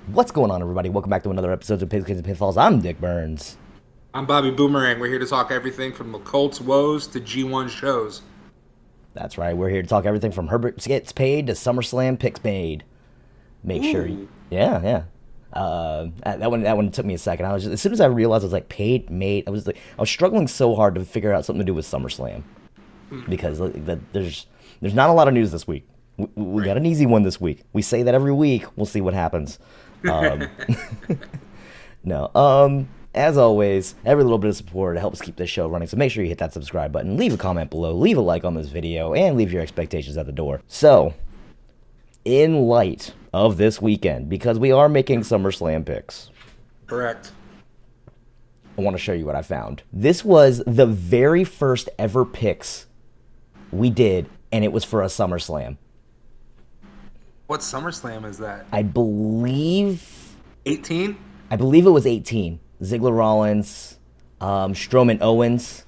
What's going on, everybody? Welcome back to another episode of Pigskins and Pinfalls. I'm Dick Burns. I'm Bobby Boomerang. We're here to talk everything from the Colts woes to G1 shows. That's right. We're here to talk everything from Herbert gets paid to SummerSlam picks made. Make sure, yeah. That one took me a second. As soon as I realized I was like paid, made. I was struggling so hard to figure out something to do with SummerSlam because there's not a lot of news this week. We got an easy one this week. We say that every week. We'll see what happens. No. As always, every little bit of support helps keep this show running, so make sure you hit that subscribe button, leave a comment below, leave a like on this video, and leave your expectations at the door. So, in light of this weekend, because we are making SummerSlam picks, Correct. I want to show you what I found. This was the very first ever picks we did, and it was for a SummerSlam. What SummerSlam is that? I believe 18? it was 18. Ziggler Rollins, Strowman Owens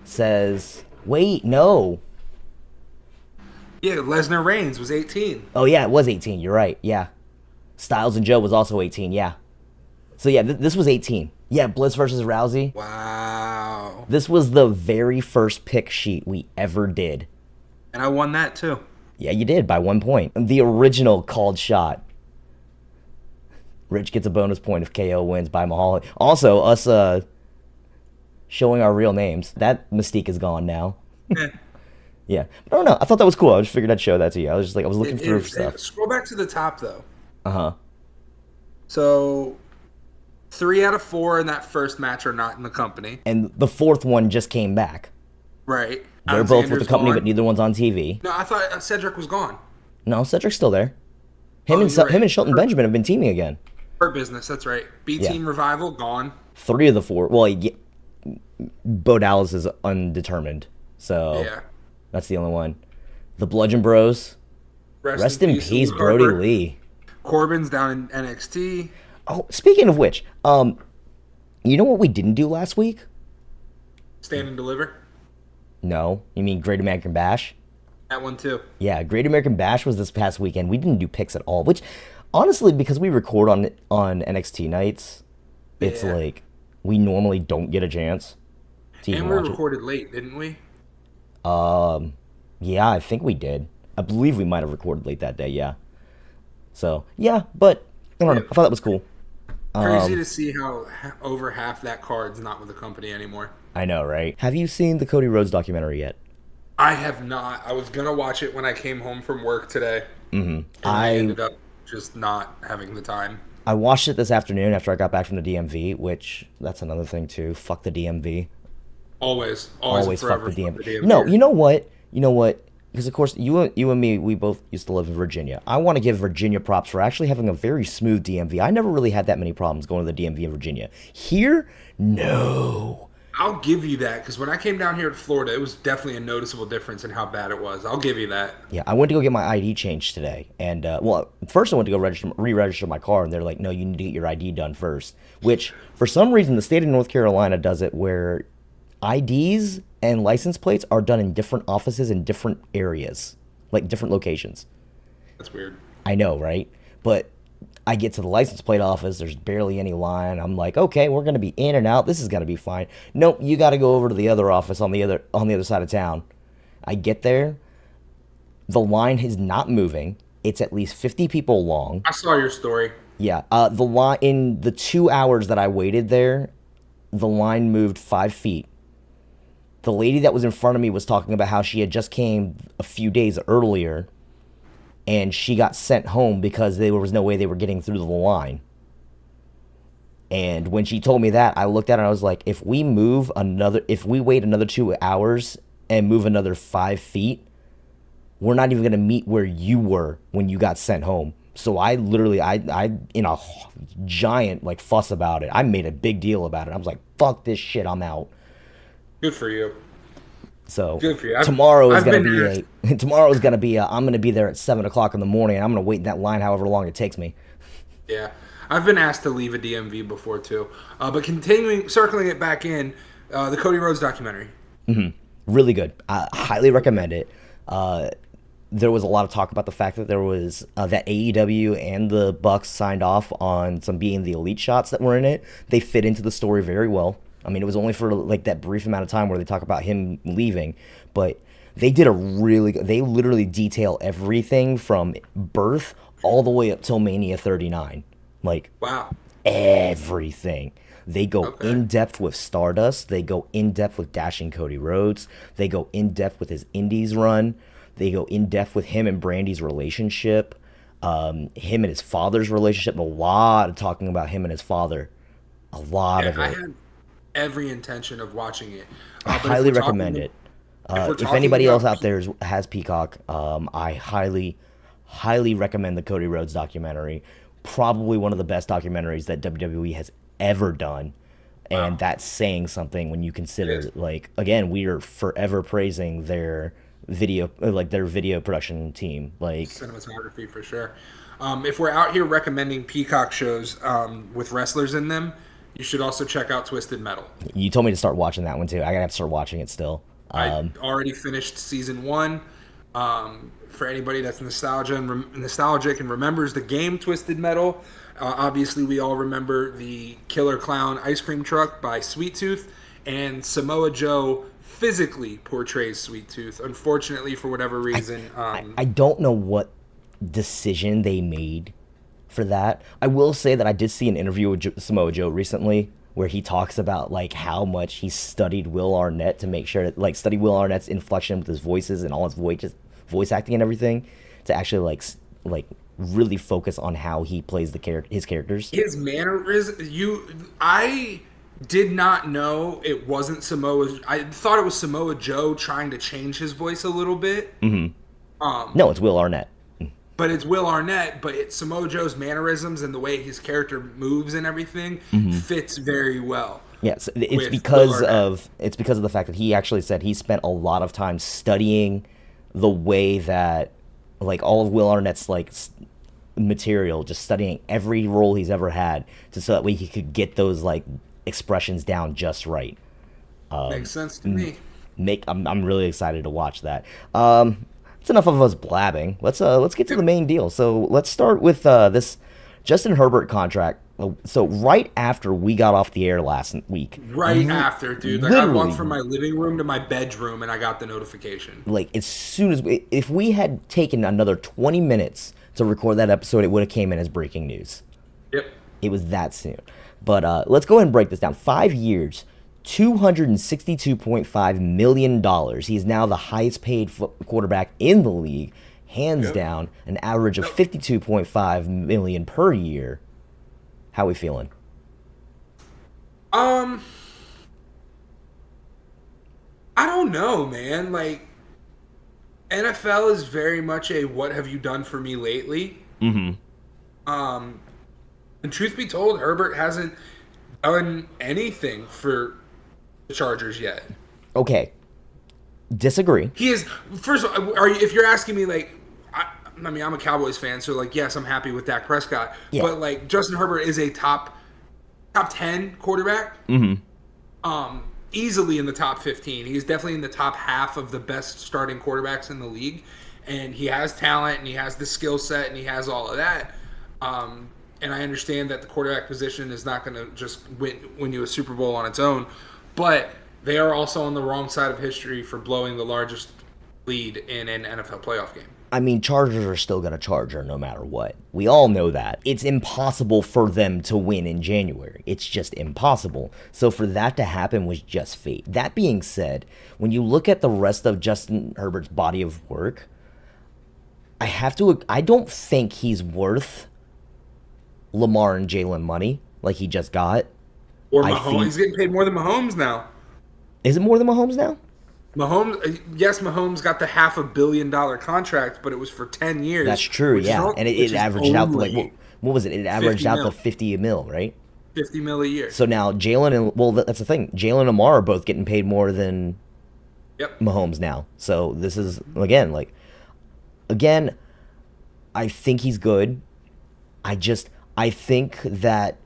says, wait, no. Yeah, Lesnar Reigns was 18. Oh, yeah, it was 18. You're right. Yeah. Styles and Joe was also 18. Yeah. So, yeah, this was 18. Yeah, Bliss versus Rousey. Wow. This was the very first pick sheet we ever did. And I won that too. Yeah, you did by 1 point. The original called shot. Rich gets a bonus point if KO wins by Mahal. Also, us showing our real names. That mystique is gone now. Yeah. But I don't know. I thought that was cool. I just figured I'd show that to you. I was looking through stuff. Scroll back to the top though. Uh-huh. So 3 out of 4 in that first match are not in the company. And the fourth one just came back. Right. They're both with the company, but neither one's on TV. No, I thought Cedric was gone. No, Cedric's still there. Him and Shelton Benjamin have been teaming again. Hurt Business, that's right. B-Team Revival, gone. 3 of the 4. Well, Bo Dallas is undetermined. So Yeah. that's the only one. The Bludgeon Bros. Rest in peace, Brody Lee. Corbin's down in NXT. Oh, speaking of which, you know what we didn't do last week? Stand and Deliver. No. You mean Great American Bash? That one too. Yeah, Great American Bash was this past weekend. We didn't do picks at all, which, honestly, because we record on NXT nights, it's like we normally don't get a chance to even watch it. And we recorded late, didn't we? Yeah, I think we did. I believe we might have recorded late that day, yeah. So, yeah, but I don't know. I thought that was cool. Crazy to see how over half that card's not with the company anymore. I know, right? Have you seen the Cody Rhodes documentary yet? I have not. I was going to watch it when I came home from work today. Mm-hmm. I ended up just not having the time. I watched it this afternoon after I got back from the DMV, which, that's another thing, too. Fuck the DMV. Always Fuck the DMV. No, you know what? Because, of course, you and me, we both used to live in Virginia. I want to give Virginia props for actually having a very smooth DMV. I never really had that many problems going to the DMV in Virginia. Here, no. I'll give you that, because when I came down here to Florida, it was definitely a noticeable difference in how bad it was. I'll give you that. Yeah, I went to go get my ID changed today. And, first I went to go re-register my car, and they're like, no, you need to get your ID done first. Which, for some reason, the state of North Carolina does it where IDs and license plates are done in different offices in different areas, like different locations. That's weird. I know, right? But I get to the license plate office, there's barely any line. I'm like, okay, we're going to be in and out. This is going to be fine. Nope, you got to go over to the other office on the other side of town. I get there. The line is not moving. It's at least 50 people long. I saw your story. Yeah. The line, in the 2 hours that I waited there, the line moved 5 feet. The lady that was in front of me was talking about how she had just came a few days earlier, and she got sent home because there was no way they were getting through the line. And when she told me that, I looked at her and I was like, if we wait another 2 hours and move another 5 feet, we're not even going to meet where you were when you got sent home. So I literally, I in a giant fuss about it. I made a big deal about it. I was like, fuck this shit, I'm out. Good for you. So good for you. Tomorrow is gonna be I'm gonna be there at 7:00 in the morning, and I'm gonna wait in that line however long it takes me. Yeah, I've been asked to leave a DMV before too. But circling it back in, the Cody Rhodes documentary. Mm-hmm. Really good. I highly recommend it. there was a lot of talk about the fact that there was that AEW and the Bucks signed off on some being the elite shots that were in it. They fit into the story very well. I mean, it was only for like that brief amount of time where they talk about him leaving, but they did a really good, they literally detail everything from birth all the way up till Mania 39. Like, Wow. everything. They go Okay. in depth with Stardust. They go in depth with Dashing Cody Rhodes. They go in depth with his Indies run. They go in depth with him and Brandy's relationship, him and his father's relationship. A lot of talking about him and his father. A lot Yeah, of I it. had every intention of watching it. I But if highly we're talking- recommend it. if we're If talking anybody else about out there has Peacock, I highly recommend the Cody Rhodes documentary. Probably one of the best documentaries that WWE has ever done. And that's saying something when you consider, It is. like, again, we are forever praising their video production team. Like, cinematography for sure. If we're out here recommending Peacock shows with wrestlers in them, you should also check out Twisted Metal. you told me to start watching that one too. I gotta have to start watching it still. I already finished season 1. For anybody that's nostalgic and remembers the game Twisted Metal, obviously we all remember the Killer Clown ice cream truck by Sweet Tooth, and Samoa Joe physically portrays Sweet Tooth. Unfortunately, for whatever reason, I don't know what decision they made for that. I will say that I did see an interview with Samoa Joe recently where he talks about like how much he studied Will Arnett to make sure that like study Will Arnett's inflection with his voices and all his voice acting and everything to actually like really focus on how he plays his characters. his I did not know it wasn't Samoa. I thought it was Samoa Joe trying to change his voice a little bit. No, it's Will Arnett. But it's Will Arnett, but it's Samoa Joe's mannerisms and the way his character moves and everything fits very well. Yes, it's with because Will Arnett. of the fact that he actually said he spent a lot of time studying the way that like all of Will Arnett's like material, just studying every role he's ever had, so that way he could get those like expressions down just right. Makes sense to me. I'm really excited to watch that. It's enough of us blabbing. Let's get to the main deal. So let's start with this Justin Herbert contract. So right after we got off the air last week, Right after, dude. Like I literally- walked from my living room to my bedroom and I got the notification. like as soon as if we had taken another 20 minutes to record that episode, it would have came in as breaking news. Yep. It was that soon. But let's go ahead and break this down. 5 years, $262.5 million. He is now the highest paid quarterback in the league, hands down, an average of $52.5 million per year. How we feeling? I don't know, man. Like, NFL is very much a "what have you done for me lately?" And truth be told, Herbert hasn't done anything for the Chargers yet. Okay. Disagree. He is. First of all, if you're asking me, like, I mean, I'm a Cowboys fan, so like, yes, I'm happy with Dak Prescott. Yeah. But like, Justin Herbert is a top 10 quarterback. Easily in the top 15. He's definitely in the top half of the best starting quarterbacks in the league, and he has talent and he has the skill set and he has all of that. And I understand that the quarterback position is not going to just win you a Super Bowl on its own, but they are also on the wrong side of history for blowing the largest lead in an NFL playoff game. I mean, Chargers are still going to Charger no matter what. We all know that. It's impossible for them to win in January. It's just impossible. So for that to happen was just fate. That being said, when you look at the rest of Justin Herbert's body of work, I don't think he's worth Lamar and Jalen money like he just got. Or I Mahomes. think- He's getting paid more than Mahomes now. Is it more than Mahomes now? Mahomes got the $500 million contract, but it was for 10 years. That's true, which is yeah. all- And which it is averaged out to only like, what was it? It averaged 50 out mil. to 50 mil, right? $50 million a year. So now Jalen and, well, that's the thing. Jalen and Lamar are both getting paid more than Yep. Mahomes now. So this is, again, I think he's good. I think that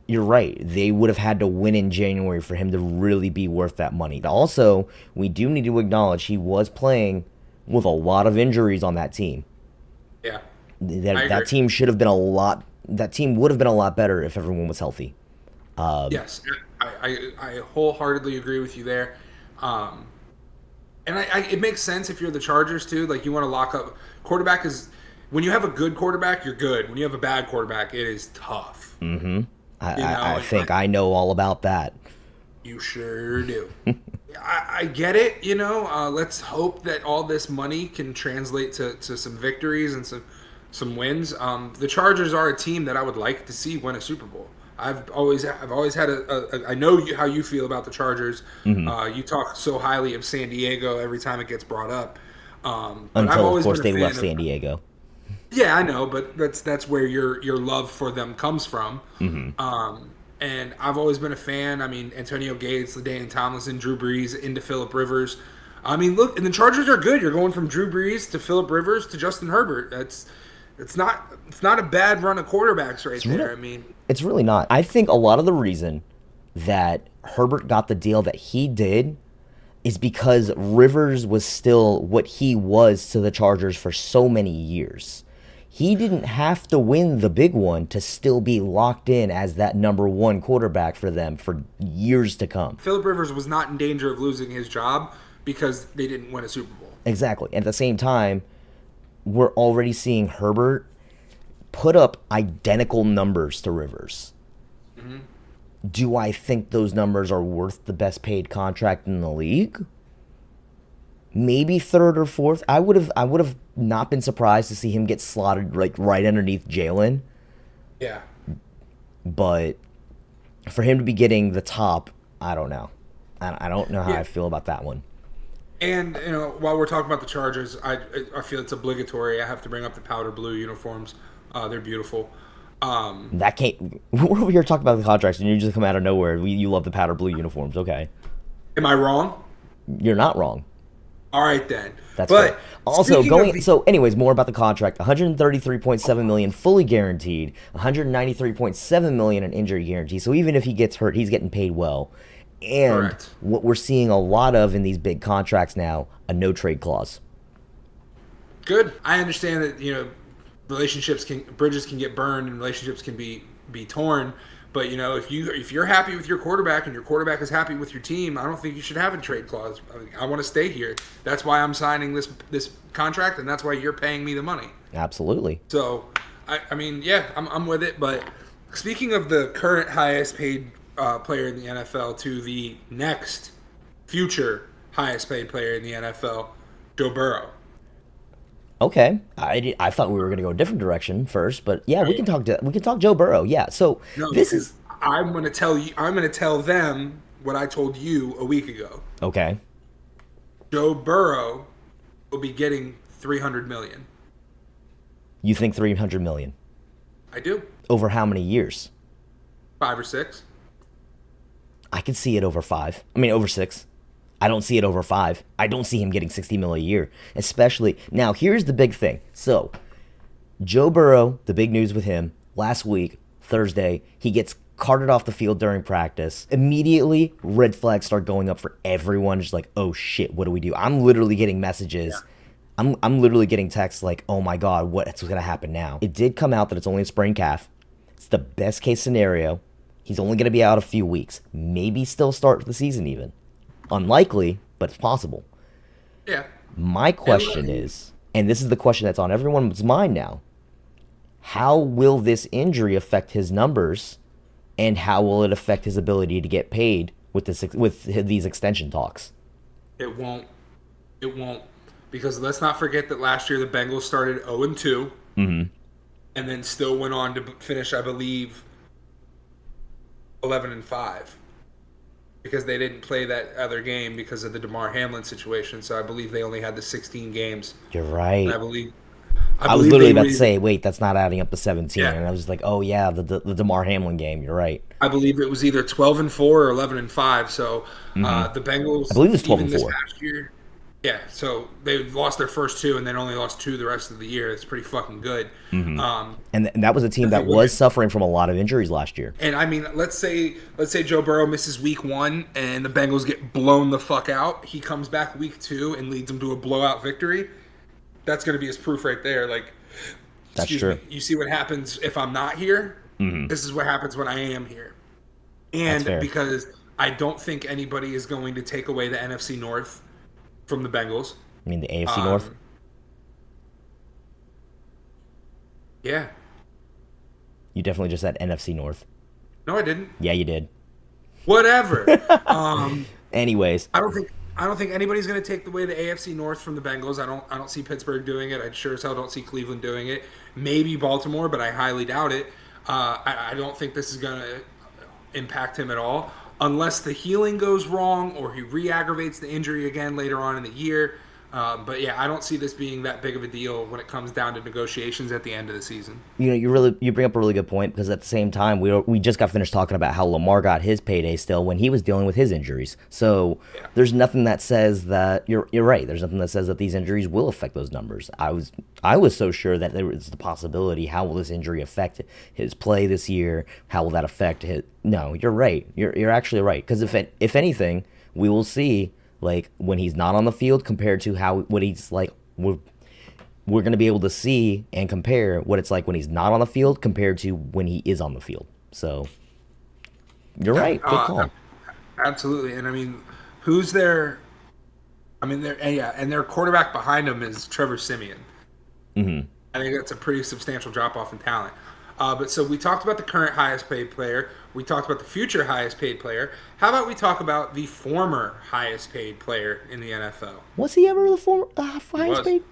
you're right. They would have had to win in January for him to really be worth that money. Also, we do need to acknowledge he was playing with a lot of injuries on that team. Yeah. That team should have been a lot. That team would have been a lot better if everyone was healthy. Yes, I wholeheartedly agree with you there. And it makes sense if you're the Chargers too. Like, you want to lock up quarterback. Is when you have a good quarterback, you're good. When you have a bad quarterback, it is tough. Mm-hmm. I think I know all about that. You sure do. I get it. Let's hope that all this money can translate to some victories and some wins. The Chargers are a team that I would like to see win a Super Bowl. I've always had I know how you feel about the Chargers. Mm-hmm. You talk so highly of San Diego every time it gets brought up. Until, of course, they left San Diego. Yeah, I know, but that's where your love for them comes from. Mm-hmm. And I've always been a fan. I mean, Antonio Gates, LaDainian Tomlinson, Drew Brees, into Phillip Rivers. I mean, look, and the Chargers are good. You're going from Drew Brees to Phillip Rivers to Justin Herbert. It's not a bad run of quarterbacks right there. I mean, it's really not. I think a lot of the reason that Herbert got the deal that he did is because Rivers was still what he was to the Chargers for so many years. He didn't have to win the big one to still be locked in as that number one quarterback for them for years to come. Phillip Rivers was not in danger of losing his job because they didn't win a Super Bowl. Exactly. And at the same time, we're already seeing Herbert put up identical numbers to Rivers. Mm-hmm. Do I think those numbers are worth the best paid contract in the league? Maybe third or fourth. I would have not been surprised to see him get slotted right underneath Jalen. Yeah. But for him to be getting the top, I don't know. I don't know how I feel about that one. And while we're talking about the Chargers, I feel it's obligatory. I have to bring up the powder blue uniforms. They're beautiful. That can't. We're over here talking about the contracts, and you just come out of nowhere. You love the powder blue uniforms. Okay. Am I wrong? You're not wrong. All right then. That's fair. Also, so anyways, more about the contract. $133.7 million fully guaranteed, $193.7 million in injury guarantee. So even if he gets hurt, he's getting paid well. And correct. What we're seeing a lot of in these big contracts now, a no trade clause. Good. I understand that bridges can get burned and relationships can be torn. But if you're happy with your quarterback and your quarterback is happy with your team, I don't think you should have a trade clause. I want to stay here. That's why I'm signing this contract, and that's why you're paying me the money. Absolutely. So, I'm with it. But speaking of the current highest paid player in the NFL to the next future highest paid player in the NFL, Joe Burrow. Okay, I thought we were going to go a different direction first, but yeah, we can talk Joe Burrow. Yeah, so I'm going to tell them what I told you a week ago. Okay. Joe Burrow will be getting $300 million. You think $300 million? I do. Over how many years? 5 or 6. I could see it over 5. I mean, over 6. I don't see it over 5. I don't see him getting $60 million a year, especially now. Here's the big thing. So, Joe Burrow, the big news with him last week, Thursday, he gets carted off the field during practice. Immediately, red flags start going up for everyone. Just like, oh shit, what do we do? I'm literally getting messages. Yeah. I'm literally getting texts like, oh my god, what's going to happen now? It did come out that it's only a sprained calf. It's the best case scenario. He's only going to be out a few weeks. Maybe still start the season even. Unlikely, but it's possible. Yeah. My question is, and this is the question that's on everyone's mind now, how will this injury affect his numbers, and how will it affect his ability to get paid with these extension talks? It won't. It won't. Because let's not forget that last year the Bengals started 0-2, mm-hmm. and then still went on to finish, I believe, 11-5. Because they didn't play that other game because of the Damar Hamlin situation. So I believe they only had the 16 games. You're right. And I believe I was literally about to say, wait, that's not adding up to 17. Yeah. And I was like, oh, yeah, the Damar Hamlin game. You're right. I believe it was either 12-4 or 11-5. So mm-hmm. The Bengals, I believe it was 12-4. This past year, yeah, so they lost their first 2 and then only lost 2 the rest of the year. It's pretty fucking good. Mm-hmm. And that was a team that was suffering from a lot of injuries last year. And I mean, let's say Joe Burrow misses week 1 and the Bengals get blown the fuck out. He comes back week 2 and leads them to a blowout victory. that's going to be his proof right there. Like, That's excuse true. me, you see what happens if I'm not here? This is what happens when I am here. That's And fair. because I don't think anybody is going to take away the NFC North from the Bengals. I mean, the AFC North. Yeah. You definitely just said NFC North. No, I didn't. Yeah, you did. Whatever. um, Anyways, I don't think anybody's going to take away the AFC North from the Bengals. I don't see Pittsburgh doing it. I sure as hell don't see Cleveland doing it. Maybe Baltimore, but I highly doubt it. I don't think this is going to impact him at all, unless the healing goes wrong or he re-aggravates the injury again later on in the year. But yeah, I don't see this being that big of a deal when it comes down to negotiations at the end of the season. you know, you bring up a really good point, because at the same time we just got finished talking about how Lamar got his payday still when he was dealing with his injuries. So Yeah. there's nothing that says that you're right. There's nothing that says that these injuries will affect those numbers. I was so sure that there was the possibility, how will this injury affect his play this year? How will that affect his? No, you're right. You're actually right, because if anything, we will see, like, when he's not on the field compared to what he's like. We're going to be able to see and compare what it's like when he's not on the field compared to when he is on the field. So you're right. Good call. Absolutely. And I mean, who's their? I mean, and their quarterback behind him is Trevor Siemian. I think that's a pretty substantial drop off in talent. But so we talked about the current highest paid player. We talked about the future highest paid player. How about we talk about the former highest paid player in the NFL? Was he ever the former highest paid?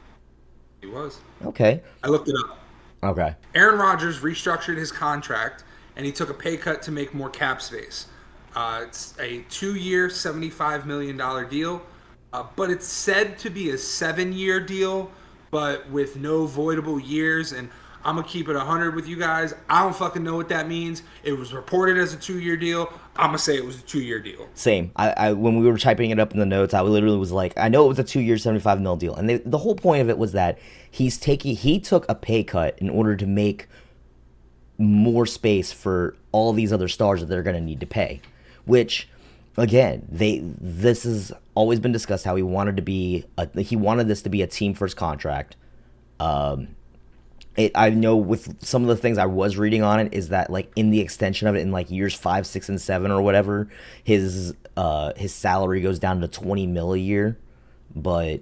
He was. Okay. I looked it up. Okay. Aaron Rodgers restructured his contract, and he took a pay cut to make more cap space. It's a 2-year, $75 million deal, but it's said to be a 7-year deal, but with no voidable years. And I'm going to keep it 100 with you guys. I don't fucking know what that means. It was reported as a 2-year deal. I'm going to say it was a 2-year deal. Same. I when we were typing it up in the notes, I literally was like, I know it was a 2-year, $75 million deal, and the whole point of it was that he took a pay cut in order to make more space for all these other stars that they're going to need to pay. Which, again, this has always been discussed, how he wanted this to be a team first contract. I know with some of the things I was reading on it is that, like, in the extension of it, in like years 5, 6, and 7 or whatever, his salary goes down to $20 million a year. But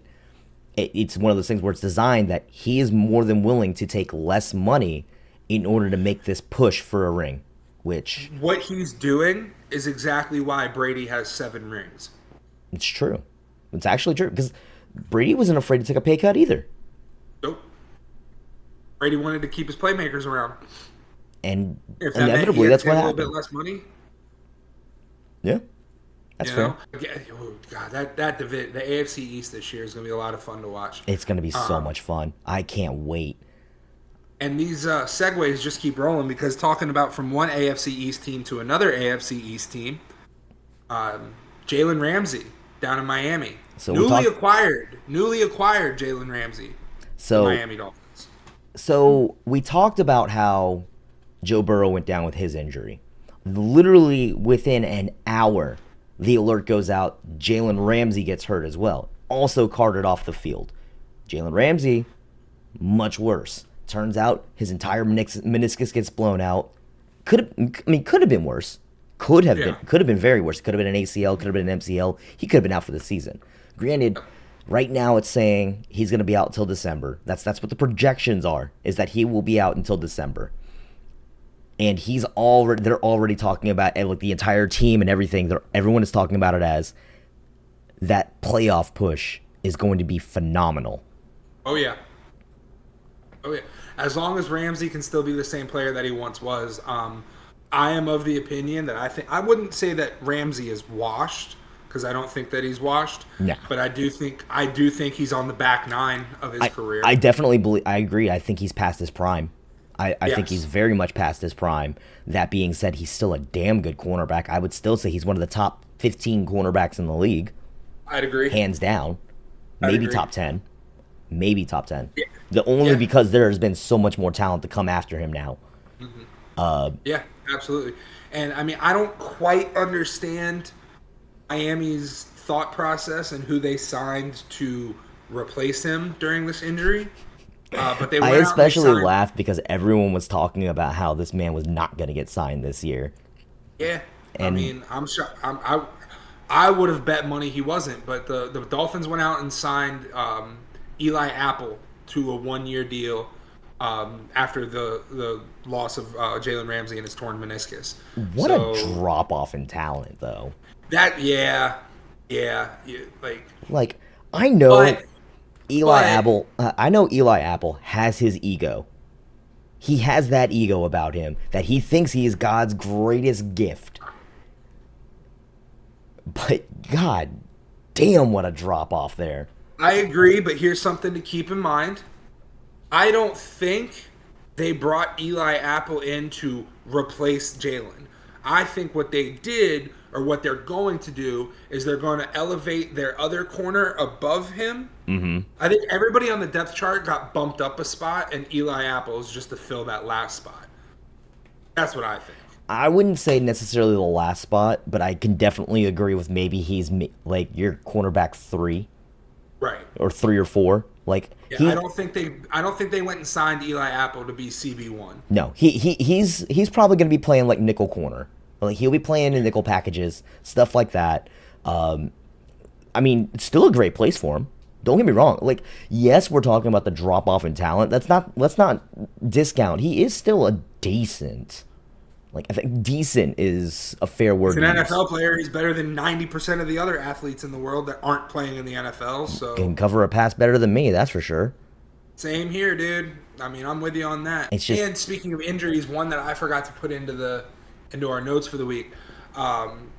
it's one of those things where it's designed that he is more than willing to take less money in order to make this push for a ring. Which, what he's doing is exactly why Brady has 7 rings. it's true. It's actually true, because Brady wasn't afraid to take a pay cut either. Nope. Brady wanted to keep his playmakers around. And If that inevitably, that's what a happened. little bit less money. Yeah, that's fair. Oh, God, the AFC East this year is going to be a lot of fun to watch. It's going to be so much fun. I can't wait. And these segues just keep rolling, because talking about from one AFC East team to another AFC East team, Jalen Ramsey down in Miami. So newly acquired Jalen Ramsey. So Miami Dolphins. So we talked about how Joe Burrow went down with his injury. Literally within an hour, the alert goes out. Jalen Ramsey gets hurt as well. Also carted off the field. Jalen Ramsey, much worse. Turns out his entire meniscus gets blown out. Could have been worse. Could have been very worse. Could have been an ACL. Could have been an MCL. He could have been out for the season. Granted, right now it's saying he's going to be out until December. That's what the projections are, is that he will be out until December. And they're already talking about, like, the entire team and everything. Everyone is talking about it as that playoff push is going to be phenomenal. Oh yeah. As long as Ramsey can still be the same player that he once was, I am of the opinion that I wouldn't say that Ramsey is washed, because I don't think that he's washed. No. But I do think he's on the back 9 of his career. I definitely believe. I agree. I think he's past his prime. I Yes. think he's very much past his prime. That being said, he's still a damn good cornerback. I would still say he's one of the top 15 cornerbacks in the league. I'd agree. Hands down. I'd Maybe agree. top 10. Maybe top 10. Yeah. Only because there has been so much more talent to come after him now. Yeah, absolutely. And I mean, I don't quite understand Miami's thought process and who they signed to replace him during this injury. But they I went out and they especially signed. laughed because everyone was talking about how this man was not going to get signed this year. Yeah, I And mean, I'm sure I would have bet money he wasn't, but the Dolphins went out and signed Eli Apple to a 1-year deal after the loss of Jalen Ramsey and his torn meniscus. what So a drop off in talent, though. that yeah, like Like, I know but Eli but Apple. I know Eli Apple has his ego. He has that ego about him that he thinks he is God's greatest gift. But god damn, what a drop off there. I agree, but here's something to keep in mind. I don't think they brought Eli Apple in to replace Jalen. I think what they did, or what they're going to do, is they're going to elevate their other corner above him. Mm-hmm. I think everybody on the depth chart got bumped up a spot, and Eli Apple is just to fill that last spot. That's what I think. I wouldn't say necessarily the last spot, but I can definitely agree with maybe he's like your cornerback 3 Right. or 3 or 4. Like Yeah, I don't think they went and signed Eli Apple to be CB1. no, he's probably going to be playing like nickel corner. Like he'll be playing in nickel packages, stuff like that. I mean, it's still a great place for him. Don't get me wrong. Like, yes, we're talking about the drop off in talent. Let's not discount. He is still a decent. Like, I think decent is a fair word. He's an to use. NFL player. He's better than 90% of the other athletes in the world that aren't playing in the NFL. So Can cover a pass better than me, that's for sure. same here, dude. I mean, I'm with you on that. It's just- And speaking of injuries, one that I forgot to put into our notes for the week.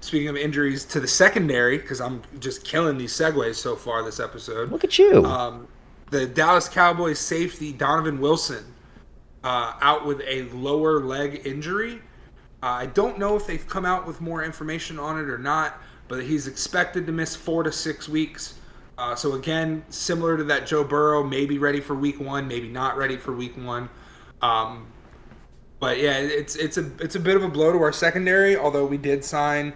Speaking of injuries to the secondary, because I'm just killing these segues so far this episode. Look at you. The Dallas Cowboys safety Donovan Wilson out with a lower leg injury. I don't know if they've come out with more information on it or not, but he's expected to miss 4 to 6 weeks. So again, similar to that Joe Burrow, maybe ready for week 1, maybe not ready for week 1. But yeah, it's a bit of a blow to our secondary. Although we did sign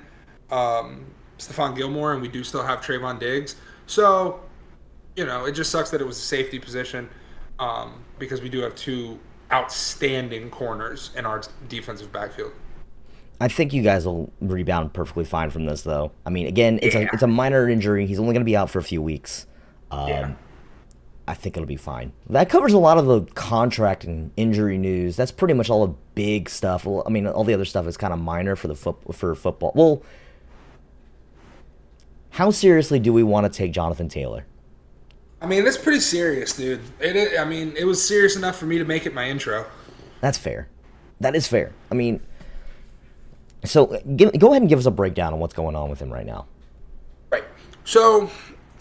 Stephon Gilmore, and we do still have Trayvon Diggs. So it just sucks that it was a safety position because we do have 2 outstanding corners in our defensive backfield. I think you guys will rebound perfectly fine from this, though. I mean, again, it's a minor injury. He's only going to be out for a few weeks. I think it'll be fine. That covers a lot of the contract and injury news. That's pretty much all the big stuff. Well, I mean, all the other stuff is kind of minor for football. Well, how seriously do we want to take Jonathan Taylor? I mean, that's pretty serious, dude. It was serious enough for me to make it my intro. That's fair. That is fair. I mean, so go ahead and give us a breakdown on what's going on with him right now. Right. So,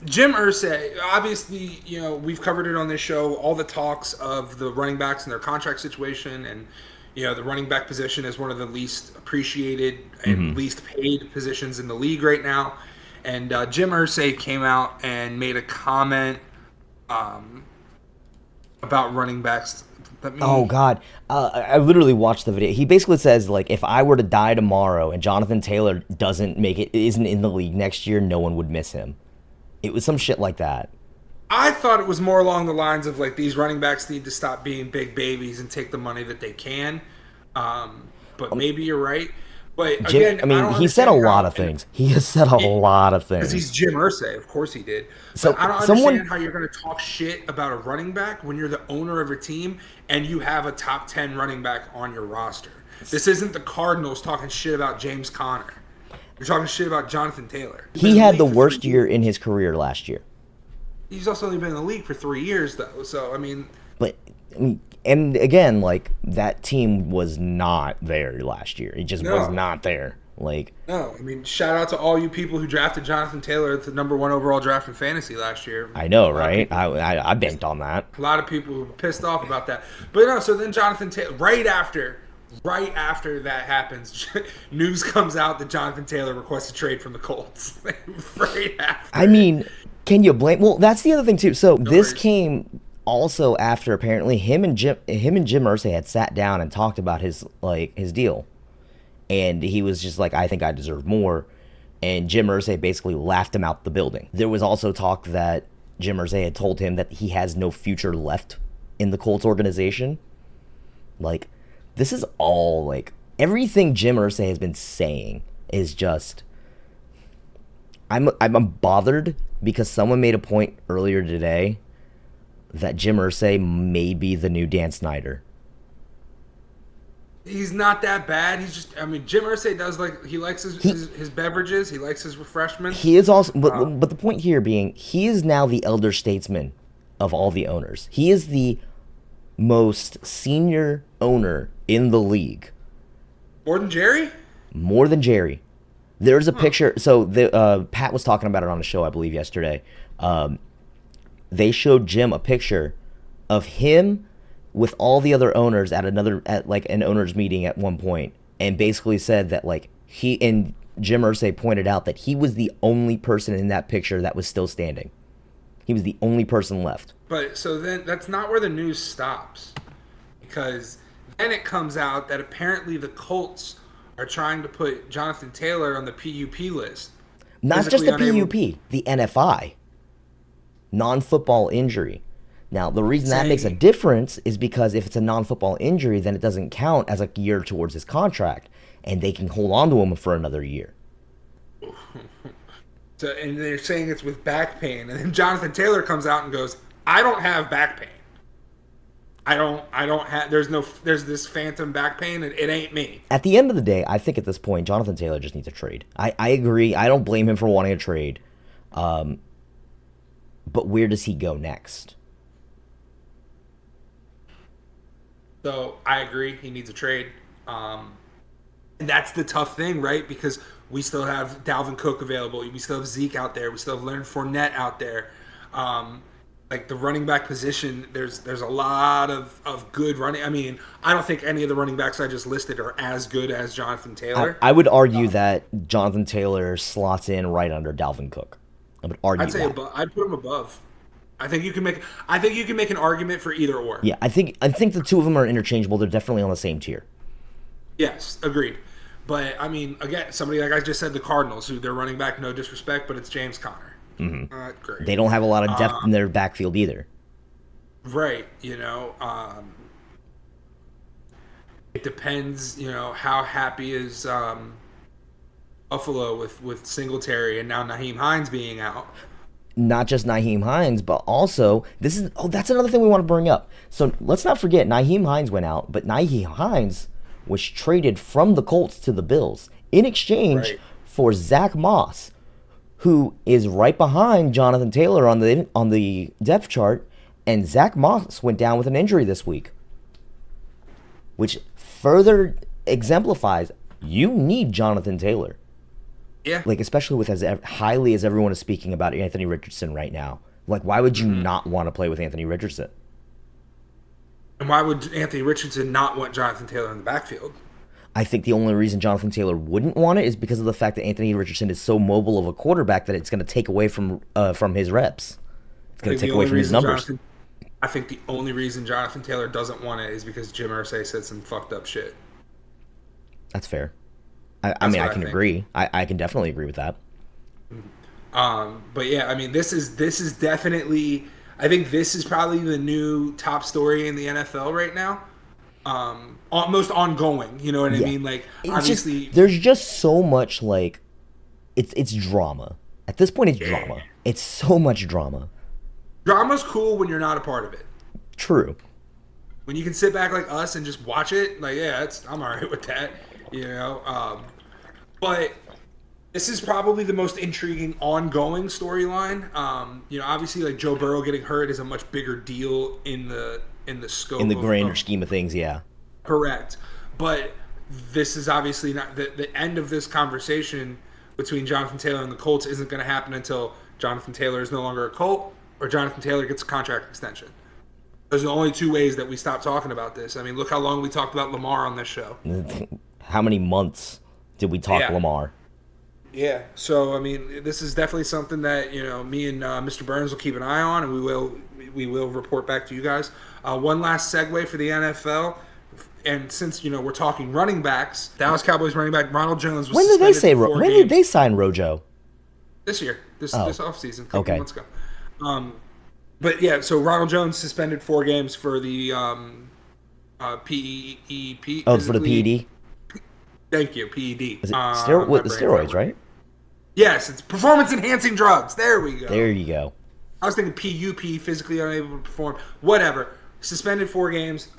Jim Irsay, obviously, we've covered it on this show, all the talks of the running backs and their contract situation, and, the running back position is one of the least appreciated and least paid positions in the league right now. And Jim Irsay came out and made a comment about running backs. Oh God, I literally watched the video. He basically says, like, if I were to die tomorrow and Jonathan Taylor isn't in the league next year, no one would miss him. It was some shit like that. I thought it was more along the lines of, like, these running backs need to stop being big babies and take the money that they can. But maybe you're right. But again, he said a lot of things. He has said a lot of things. Because he's Jim Irsay, of course he did. So I don't understand how you're going to talk shit about a running back when you're the owner of a team and you have a top 10 running back on your roster. This isn't the Cardinals talking shit about James Conner. You're talking shit about Jonathan Taylor. He had the worst year in his career last year. He's also only been in the league for 3 years, though. So, And again, like, that team was not there last year. It just was not there. Like, no, shout out to all you people who drafted Jonathan Taylor at the number 1 overall draft in fantasy last year. I know, right? I banked on that. A lot of people were pissed off about that. But no, so then Jonathan Taylor, right after that happens, news comes out that Jonathan Taylor requests a trade from the Colts. Right after. I mean, can you blame? Well, that's the other thing too. So this came also after apparently him and Jim Irsay had sat down and talked about his deal, and he was just like, I think I deserve more, and Jim Irsay basically laughed him out the building. There was also talk that Jim Irsay had told him that he has no future left in the Colts organization. Like, this is all, like, everything Jim Irsay has been saying is just... I'm bothered because someone made a point earlier today that Jim Irsay may be the new Dan Snyder. He's not that bad. He's just, I mean, Jim Irsay does, like, he likes his beverages. He likes his refreshments. He is also, but the point here being, he is now the elder statesman of all the owners. He is the most senior owner in the league. More than Jerry? More than Jerry. There's a picture. So Pat was talking about it on the show, I believe, yesterday. They showed Jim a picture of him with all the other owners at like an owners meeting at one point, and basically said that, like, Jim Irsay pointed out that he was the only person in that picture that was still standing. He was the only person left. But so then that's not where the news stops, because then it comes out that apparently the Colts are trying to put Jonathan Taylor on the PUP list. Not just the PUP, the NFI. Non-football injury. Now, the reason that makes a difference is because if it's a non-football injury, then it doesn't count as a year towards his contract, and they can hold on to him for another year. So, and they're saying it's with back pain, and then Jonathan Taylor comes out and goes, "I don't have back pain. I don't have. There's this phantom back pain, and it ain't me." At the end of the day, I think at this point, Jonathan Taylor just needs a trade. I agree. I don't blame him for wanting a trade. But where does he go next? So I agree. He needs a trade. And that's the tough thing, right? Because we still have Dalvin Cook available. We still have Zeke out there. We still have Leonard Fournette out there. Like the running back position, there's a lot of good running. I mean, I don't think any of the running backs I just listed are as good as Jonathan Taylor. I would argue that Jonathan Taylor slots in right under Dalvin Cook. I would argue I'd say that. I'd put him above. I think you can make an argument for either or. Yeah, I think the two of them are interchangeable. They're definitely on the same tier. Yes, agreed. But I mean, again, somebody like I just said, the Cardinals, who they're running back, no disrespect, but it's James Conner. Mm-hmm. Great. They don't have a lot of depth in their backfield either. Right. It depends. How happy is Buffalo with Singletary and now Nyheim Hines being out. Not just Nyheim Hines, but also that's another thing we want to bring up. So let's not forget Nyheim Hines went out, but Nyheim Hines was traded from the Colts to the Bills in exchange for Zach Moss, who is right behind Jonathan Taylor on the depth chart, and Zach Moss went down with an injury this week, which further exemplifies you need Jonathan Taylor. Yeah. Like, especially with as highly as everyone is speaking about Anthony Richardson right now. Like, why would you not want to play with Anthony Richardson? And why would Anthony Richardson not want Jonathan Taylor in the backfield? I think the only reason Jonathan Taylor wouldn't want it is because of the fact that Anthony Richardson is so mobile of a quarterback that it's going to take away from his reps. It's going to take away from his numbers. I think the only reason Jonathan Taylor doesn't want it is because Jim Irsay said some fucked up shit. That's fair. I mean, I can agree. I can definitely agree with that. But yeah, I mean, this is definitely. I think this is probably the new top story in the NFL right now. Most ongoing. You know what I mean? Like, obviously, there's just so much, like, it's drama. At this point, it's drama. It's so much drama. Drama's cool when you're not a part of it. True. When you can sit back like us and just watch it, like, yeah, I'm all right with that. But this is probably the most intriguing ongoing storyline. Obviously, like, Joe Burrow getting hurt is a much bigger deal in the scope, in the grander scheme of things. Yeah, correct. But this is obviously not the end of this conversation between Jonathan Taylor and the Colts isn't going to happen until Jonathan Taylor is no longer a Colt or Jonathan Taylor gets a contract extension. Those are the only two ways that we stop talking about this. I mean, look how long we talked about Lamar on this show. How many months did we talk Lamar? Yeah. So, I mean, this is definitely something that, me and Mr. Burns will keep an eye on, and we will report back to you guys. One last segue for the NFL. And since, we're talking running backs, Dallas Cowboys running back Ronald Jones was when did they sign Rojo? This year. This offseason. A couple months ago. But yeah, so Ronald Jones suspended 4 games for the PEP, Oh, for the physically. PED. Thank you, PED. Is it My with the brain fart steroids, working. right? Yes, it's performance enhancing drugs. There we go. There you go. I was thinking PUP, physically unable to perform. Whatever. Suspended 4 games.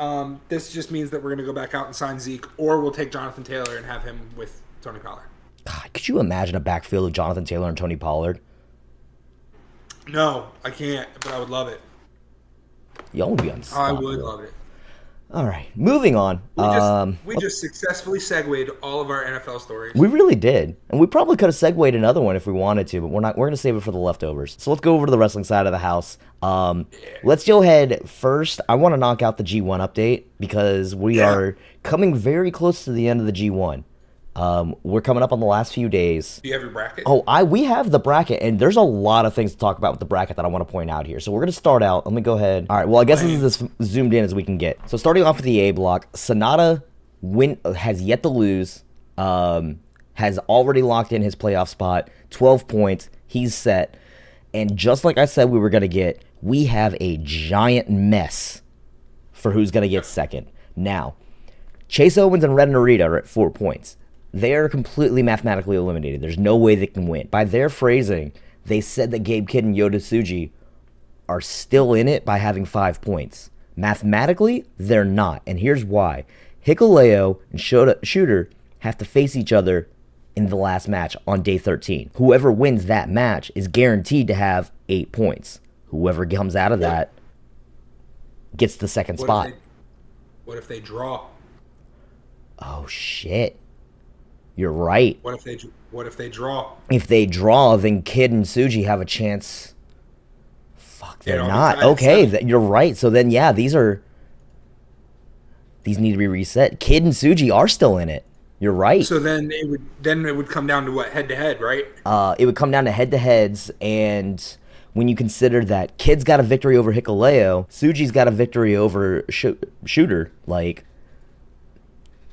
This just means that we're going to go back out and sign Zeke, or we'll take Jonathan Taylor and have him with Tony Pollard. God, could you imagine a backfield of Jonathan Taylor and Tony Pollard? No, I can't, but I would love it. Y'all would be I unstoppable. would love it. All right, moving on. We just successfully segued all of our NFL stories. We really did, and we probably could have segued another one if we wanted to, but we're not. We're going to save it for the leftovers. So let's go over to the wrestling side of the house. Let's go ahead first. I want to knock out the G1 update because we are coming very close to the end of the G1. We're coming up on the last few days. Do you have your bracket? Oh, we have the bracket, and there's a lot of things to talk about with the bracket that I want to point out here. So we're going to start out. Let me go ahead. All right, well, I guess this is as zoomed in as we can get. So starting off with the A block, Sonata has yet to lose, has already locked in his playoff spot, 12 points. He's set. And just like I said we were going to get, we have a giant mess for who's going to get second. Now, Chase Owens and Red Narita are at 4 points. They are completely mathematically eliminated. There's no way they can win. By their phrasing, they said that Gabe Kidd and Yoda Tsuji are still in it by having 5 points. Mathematically, they're not. And here's why. Hikuleo and Shooter have to face each other in the last match on day 13. Whoever wins that match is guaranteed to have 8 points. Whoever comes out of that gets the second spot. What if they draw? Oh, shit. You're right. What if they draw? If they draw, then Kid and Tsuji have a chance. Fuck, they're not. Okay, you're right. So then, yeah, these need to be reset. Kid and Tsuji are still in it. You're right. So then it would come down to what, head to head, right? It would come down to head to heads, and when you consider that Kid's got a victory over Hikuleo, Tsuji's got a victory over Shooter, like.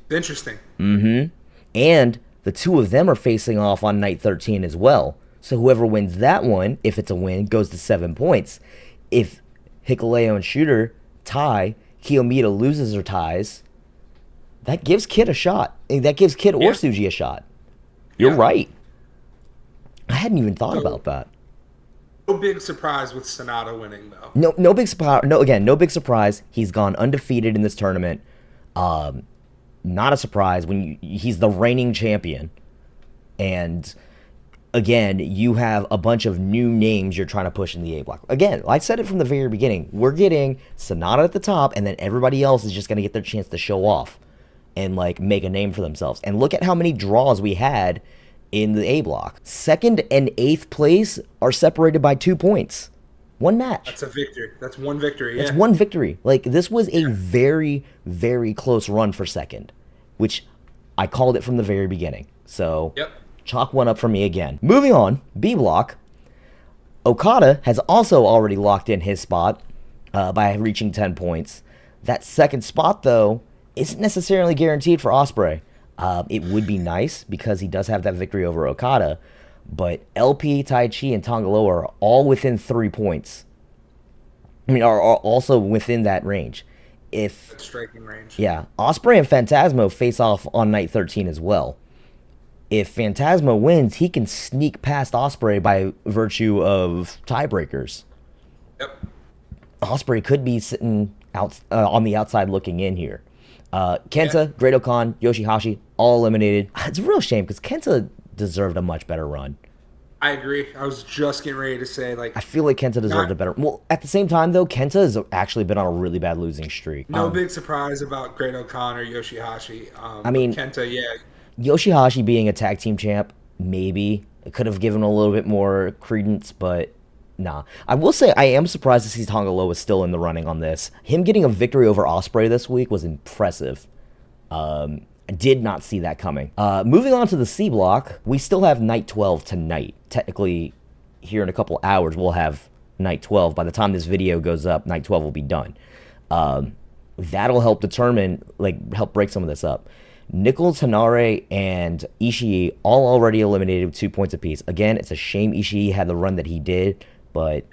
Interesting. Mm-hmm. And the two of them are facing off on night 13 as well. So whoever wins that one, if it's a win, goes to 7 points. If Hikuleo and Shooter tie, Kiyomita loses or ties, that gives Kid a shot. That gives Kid or Tsuji a shot. You're right. I hadn't even thought about that. No big surprise with Sonata winning, though. No big surprise. No big surprise. He's gone undefeated in this tournament. Not a surprise when he's the reigning champion. And again, you have a bunch of new names you're trying to push in the A block. Again, I said it from the very beginning. We're getting Sonata at the top, and then everybody else is just going to get their chance to show off and like make a name for themselves. And look at how many draws we had in the A block. 2nd and 8th place are separated by 2 points. One match. That's a victory. That's one victory. That's one victory. Like, this was a very, very close run for second, which I called it from the very beginning. So, chalk one up for me again. Moving on, B block. Okada has also already locked in his spot by reaching 10 points. That second spot, though, isn't necessarily guaranteed for Ospreay. It would be nice because he does have that victory over Okada, but LP, Tai Chi, and Tongaloa are all within 3 points. I mean, are also within that range. If striking range. Yeah, Ospreay and Phantasmo face off on night 13 as well. If Phantasmo wins, he can sneak past Ospreay by virtue of tiebreakers. Yep. Ospreay could be sitting out on the outside looking in here. Kenta, Great Okan, Yoshihashi, all eliminated. It's a real shame because Kenta deserved a much better run. I agree. I was just getting ready to say, like... I feel like Kenta deserved a better... Well, at the same time, though, Kenta has actually been on a really bad losing streak. No big surprise about Great Okan or Yoshihashi. I mean... Kenta, Yoshihashi being a tag team champ, maybe. It could have given a little bit more credence, but... Nah. I will say I am surprised to see Tongaloa was still in the running on this. Him getting a victory over Ospreay this week was impressive. I did not see that coming. Moving on to the C block, we still have night 12 tonight. Technically, here in a couple hours, we'll have night 12. By the time this video goes up, night 12 will be done. That'll help determine, help break some of this up. Nichols, Hanare, and Ishii all already eliminated with 2 points apiece. Again, it's a shame Ishii had the run that he did, but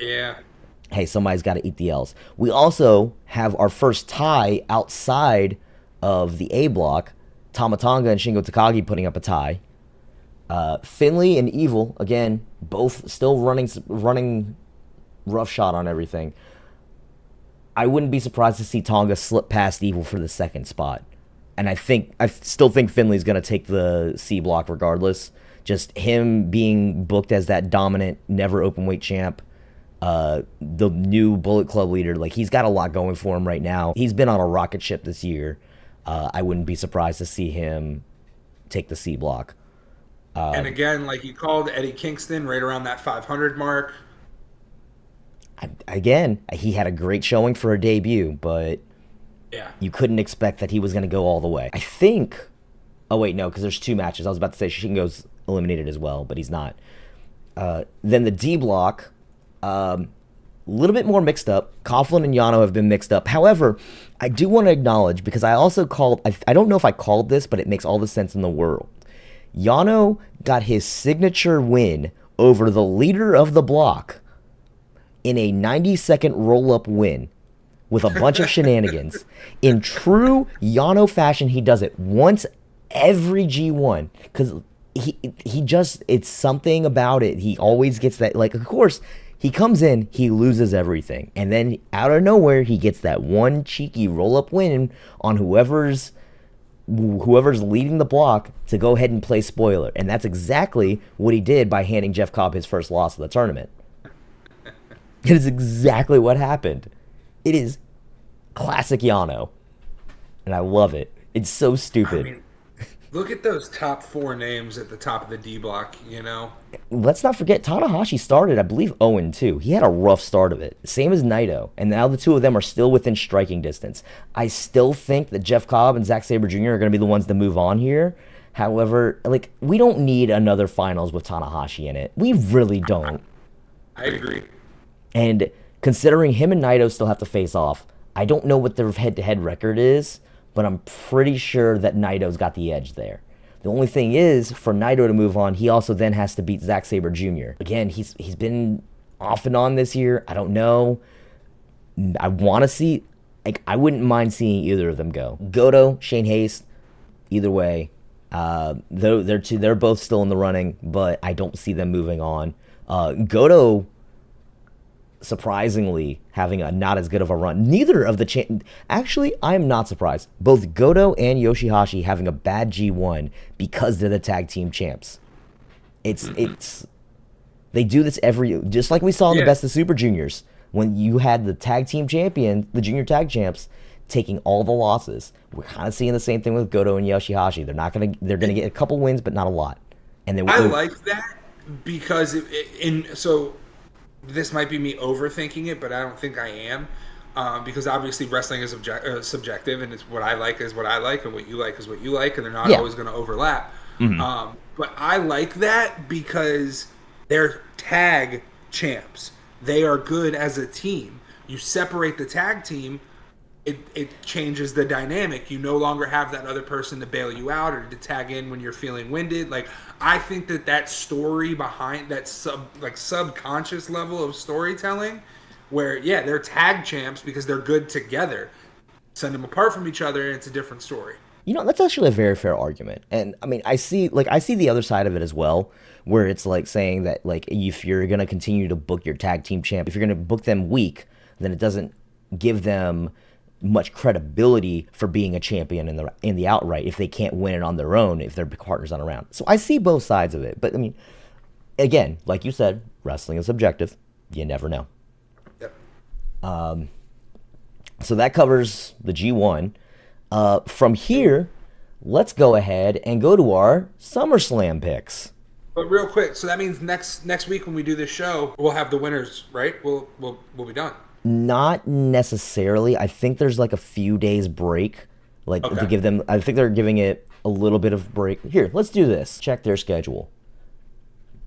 hey, somebody's got to eat the L's. We also have our first tie outside of the A block. Tamatonga and Shingo Takagi putting up a tie. Finley and Evil, again, both still running roughshod on everything. I wouldn't be surprised to see Tonga slip past Evil for the second spot. And I still think Finley's going to take the C block regardless. Just him being booked as that dominant, never open weight champ, the new Bullet Club leader, like he's got a lot going for him right now. He's been on a rocket ship this year. I wouldn't be surprised to see him take the C block. And again, like you called Eddie Kingston right around that 500 mark. Again, he had a great showing for a debut, but yeah, you couldn't expect that he was going to go all the way. I think. Oh wait, no, because there's 2 matches. I was about to say Shingo's eliminated as well, but he's not. Then the D block, a little bit more mixed up. Coughlin and Yano have been mixed up. However, I do want to acknowledge, because I also called. I don't know if I called this, but it makes all the sense in the world. Yano got his signature win over the leader of the block in a 90-second roll-up win with a bunch of shenanigans. In true Yano fashion, he does it once every G1 because he just, it's something about it. He always gets that, like, of course, he comes in, he loses everything. And then out of nowhere, he gets that one cheeky roll-up win on whoever's leading the block to go ahead and play spoiler. And that's exactly what he did by handing Jeff Cobb his first loss of the tournament. It is exactly what happened. It is classic Yano. And I love it. It's so stupid. I mean, look at those top 4 names at the top of the D block, you know? Let's not forget, Tanahashi started, I believe, 0-2. He had a rough start of it. Same as Naito. And now the two of them are still within striking distance. I still think that Jeff Cobb and Zack Sabre Jr. are going to be the ones to move on here. However, like, we don't need another finals with Tanahashi in it. We really don't. I agree. And considering him and Naito still have to face off, I don't know what their head-to-head record is, but I'm pretty sure that Naito's got the edge there. The only thing is, for Naito to move on, he also then has to beat Zack Sabre Jr. Again, he's been off and on this year. I don't know. I want to see, like, I wouldn't mind seeing either of them go. Goto, Shane Haste, either way. They're both still in the running, but I don't see them moving on. Goto, surprisingly, having a not as good of a run. Neither of the actually, I'm not surprised. Both Goto and Yoshihashi having a bad G1 because they're the tag team champs. It's they do this just like we saw in the Best of Super Juniors when you had the tag team champion, the junior tag champs, taking all the losses. We're kind of seeing the same thing with Goto and Yoshihashi. They're gonna get a couple wins, but not a lot. And I like that because so. This might be me overthinking it, but I don't think I am, because obviously wrestling is subjective, and it's what I like is what I like, and what you like is what you like, and they're not always going to overlap. Mm-hmm. But I like that because they're tag champs. They are good as a team. You separate the tag team, it changes the dynamic. You no longer have that other person to bail you out or to tag in when you're feeling winded. Like, I think that story behind that subconscious level of storytelling where, they're tag champs because they're good together. Send them apart from each other and it's a different story. You know, that's actually a very fair argument. And I mean, I see the other side of it as well, where it's like saying that, like, if you're going to continue to book your tag team champ, if you're going to book them weak, then it doesn't give them much credibility for being a champion in the outright if they can't win it on their own, if their partners aren't around. So I see both sides of it. But I mean, again, like you said, wrestling is subjective. You never know. Yep. So that covers the G1. From here, let's go ahead and go to our SummerSlam picks. But real quick, so that means next week when we do this show, we'll have the winners, right? We'll be done. Not necessarily. I think there's like a few days break, to give them. I think they're giving it a little bit of break. Here, let's do this. Check their schedule.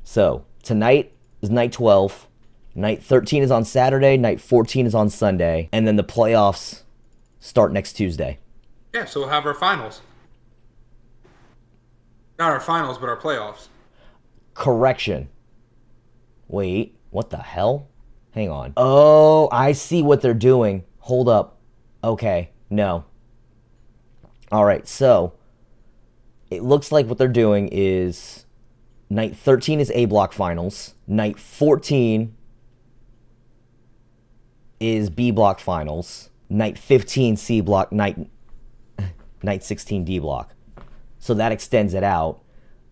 So tonight is night 12. Night 13 is on Saturday. Night 14 is on Sunday, and then the playoffs start next Tuesday. Yeah, so we'll have our finals. Not our finals, but our playoffs. Correction. Wait, what the hell? Hang on. Oh, I see what they're doing. Hold up. Okay, no. All right, so it looks like what they're doing is night 13 is A block finals. Night 14 is B block finals. Night 15 C block. Night 16 D block. So that extends it out.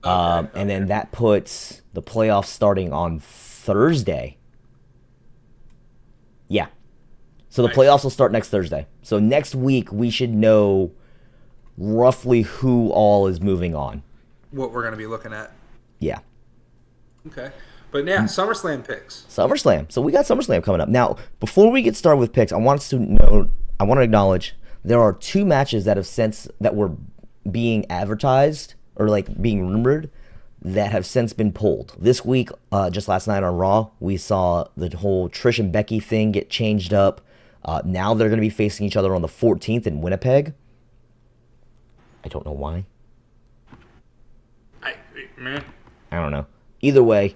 Okay. And then that puts the playoffs starting on Thursday. Yeah. So the playoffs will start next Thursday. So next week we should know roughly who all is moving on. What we're going to be looking at. Yeah. Okay. But yeah, SummerSlam picks. SummerSlam. So we got SummerSlam coming up. Now, before we get started with picks, I want to acknowledge there are 2 matches that were being advertised or like being rumored that have since been pulled. This week, just last night on Raw, we saw the whole Trish and Becky thing get changed up. Now they're going to be facing each other on the 14th in Winnipeg. I don't know why. I don't know. Either way,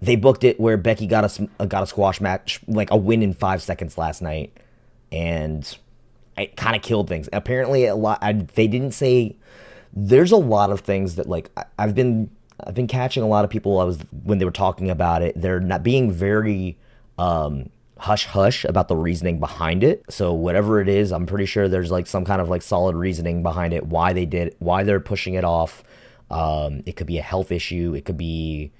they booked it where Becky got a squash match, like a win in 5 seconds last night, and it kind of killed things. Apparently, they didn't say. There's a lot of things that like I've been catching a lot of people. When they were talking about it, they're not being very hush hush about the reasoning behind it. So whatever it is, I'm pretty sure there's like some kind of like solid reasoning behind it. Why they're pushing it off. It could be a health issue. It could be,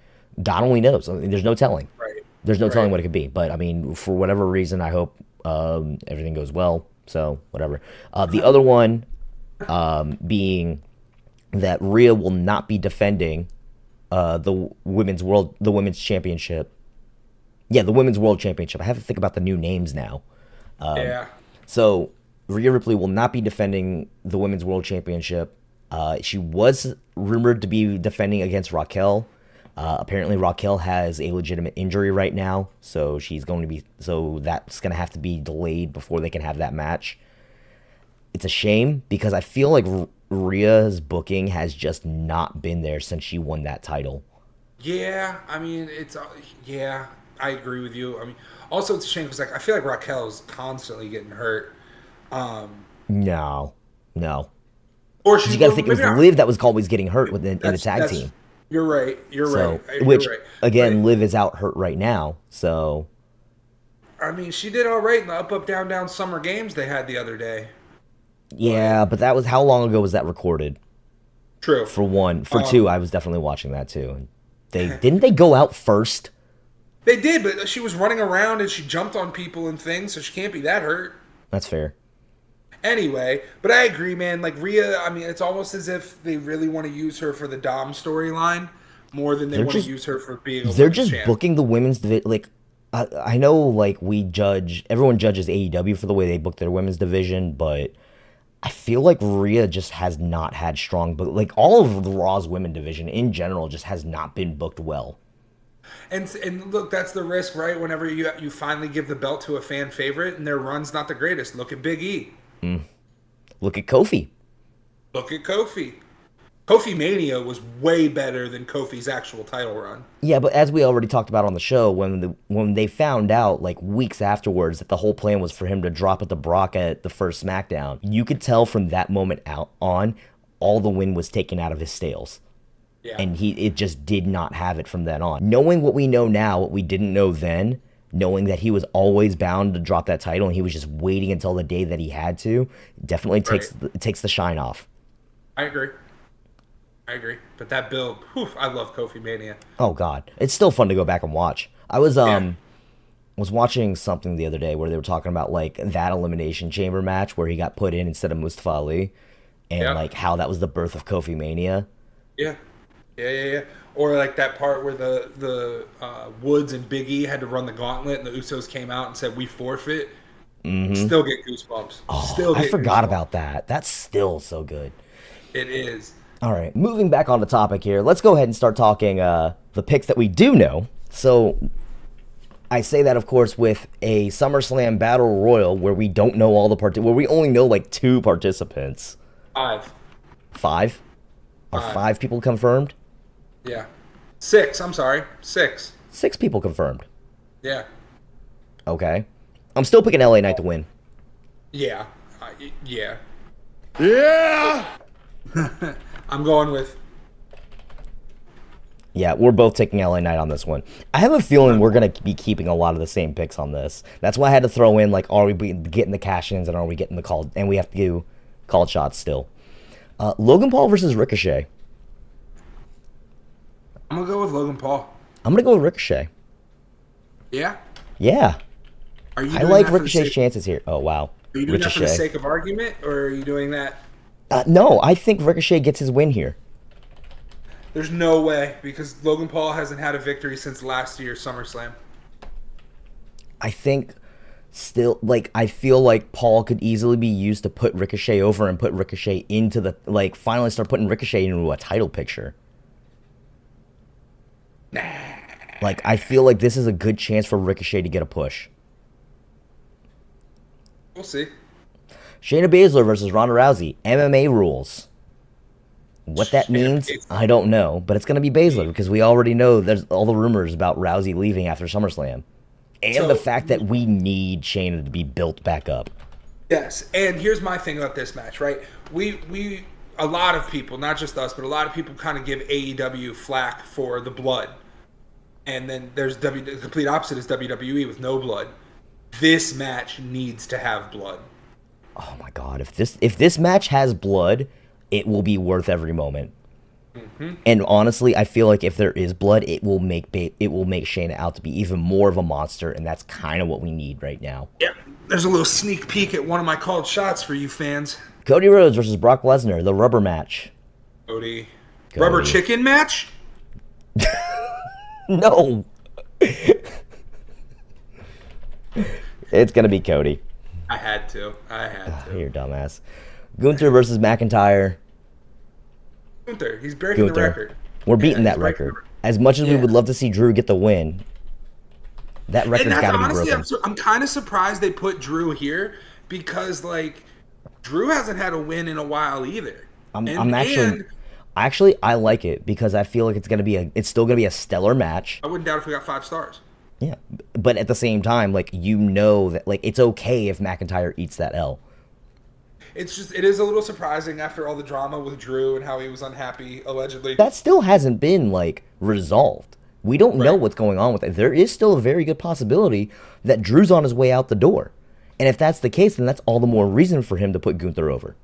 God only knows. I mean, there's no telling. Right. There's no telling what it could be. But I mean, for whatever reason, I hope everything goes well. So whatever. The other one being that Rhea will not be defending the women's championship. Yeah, the women's world championship. I have to think about the new names now. Yeah. So Rhea Ripley will not be defending the women's world championship. She was rumored to be defending against Raquel. Apparently Raquel has a legitimate injury right now, so that's going to have to be delayed before they can have that match. It's a shame because I feel like Rhea's booking has just not been there since she won that title. Yeah, I mean, I agree with you. I mean, also it's a shame because like I feel like Raquel is constantly getting hurt. No. Or you got to think it was Liv that was always getting hurt in the tag team. You're right. Again, Liv is out hurt right now. So, I mean, she did all right in the up, down, down summer games they had the other day. Yeah, but that was how long ago was that recorded? True. For one, for two, I was definitely watching that too. Didn't they go out first? They did, but she was running around and she jumped on people and things, so she can't be that hurt. That's fair. Anyway, but I agree, man. Like Rhea, I mean, it's almost as if they really want to use her for the Dom storyline more than they want to use her for being a They're just champ. Booking the women's division. Like, I know, like, everyone judges AEW for the way they book their women's division, but I feel like Rhea just has not had strong, but like all of the Raw's women division in general just has not been booked well. And look, that's the risk, right? Whenever you finally give the belt to a fan favorite and their run's not the greatest. Look at Big E. Look at Kofi. Kofi Mania was way better than Kofi's actual title run. Yeah, but as we already talked about on the show, when they found out like weeks afterwards that the whole plan was for him to drop it to Brock at the first SmackDown, you could tell from that moment on, all the wind was taken out of his sails. Yeah. And it just did not have it from then on. Knowing what we know now, what we didn't know then, knowing that he was always bound to drop that title and he was just waiting until the day that he had to, definitely takes the shine off. I agree. But that build, I love Kofi Mania. Oh God, it's still fun to go back and watch. I was watching something the other day where they were talking about like that Elimination Chamber match where he got put in instead of Mustafa Ali, and like how that was the birth of Kofi Mania. Yeah. Or like that part where the Woods and Big E had to run the gauntlet and the Usos came out and said we forfeit. Mm-hmm. Still get goosebumps. I forgot about that. That's still so good. It is. All right, moving back on the topic here. Let's go ahead and start talking the picks that we do know. So I say that, of course, with a SummerSlam Battle Royal where we don't know all the where we only know like 2 participants. 5. 5? Are 5 people confirmed? Yeah. 6, I'm sorry. 6. 6 people confirmed. Yeah. Okay. I'm still picking LA Knight to win. Yeah. Yeah. Yeah! I'm going with. Yeah, we're both taking LA Knight on this one. I have a feeling we're going to be keeping a lot of the same picks on this. That's why I had to throw in, like, are we getting the cash-ins and are we getting the call? And we have to do called shots still. Logan Paul versus Ricochet. I'm going to go with Logan Paul. I'm going to go with Ricochet. Yeah? Yeah. Are you I doing like that for the Ricochet's sake- chances here. Oh, wow. Are you doing that for the Ricochet. sake of argument, or are you doing that? No, I think Ricochet gets his win here. There's no way, because Logan Paul hasn't had a victory since last year's SummerSlam. I think still, like, I feel like Paul could easily be used to put Ricochet over and put Ricochet into the, like, finally start putting Ricochet into a title picture. Nah. Like, I feel like this is a good chance for Ricochet to get a push. We'll see. Shayna Baszler versus Ronda Rousey. MMA rules. What that means, I don't know, but it's going to be Baszler because we already know there's all the rumors about Rousey leaving after SummerSlam. And So- the fact that we need Shayna to be built back up. Yes, and here's my thing about this match, right? We a lot of people, not just us, but a lot of people kind of give AEW flack for the blood. And then there's the complete opposite is WWE with no blood. This match needs to have blood. Oh my god, if this match has blood, it will be worth every moment. Mm-hmm. And honestly, I feel like if there is blood, it will make Shayna out to be even more of a monster, and that's kind of what we need right now. Yep. There's a little sneak peek at one of my called shots for you fans. Cody Rhodes versus Brock Lesnar, the rubber match. Cody. Rubber chicken match? No. It's gonna be Cody. I had to. You're a dumbass. Gunther versus McIntyre. Gunther, he's breaking the record. We're beating Yeah, that he's breaking record. As much as we would love to see Drew get the win, that record's And that's got to be honestly, broken. I'm kind of surprised they put Drew here because, like, Drew hasn't had a win in a while either. Actually, I like it because I feel like it's still gonna be a stellar match. I wouldn't doubt if we got 5 stars. Yeah, but at the same time, like, you know that, like, it's okay if McIntyre eats that L. It is a little surprising after all the drama with Drew and how he was unhappy allegedly. That still hasn't been, like, resolved. We don't know what's going on with it. There is still a very good possibility that Drew's on his way out the door. And if that's the case, then that's all the more reason for him to put Gunther over.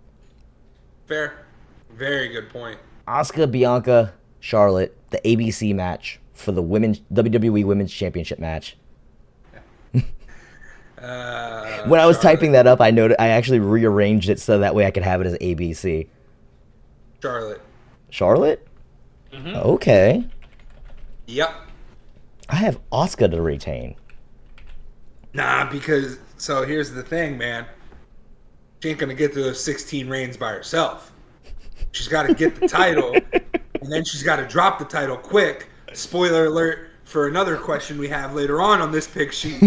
Fair. Very good point. Asuka, Bianca, Charlotte, the ABC match for the WWE Women's Championship match. When I was typing that up, I actually rearranged it so that way I could have it as ABC. Charlotte. Charlotte? Mm-hmm. Okay. Yep. I have Asuka to retain. Nah, because so here's the thing, man. She ain't gonna get to those 16 reigns by herself. She's got to get the title, and then she's got to drop the title quick. Spoiler alert for another question we have later on this pick sheet.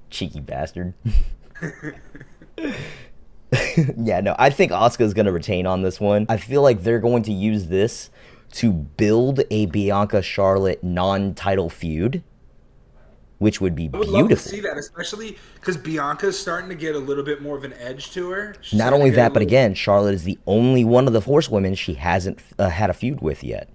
Cheeky bastard. Yeah, no, I think Asuka's going to retain on this one. I feel like they're going to use this to build a Bianca-Charlotte non-title feud, which would be beautiful. I would love to see that, especially because Bianca's starting to get a little bit more of an edge to her. Not only that, but again, Charlotte is the only one of the horsewomen she hasn't had a feud with yet.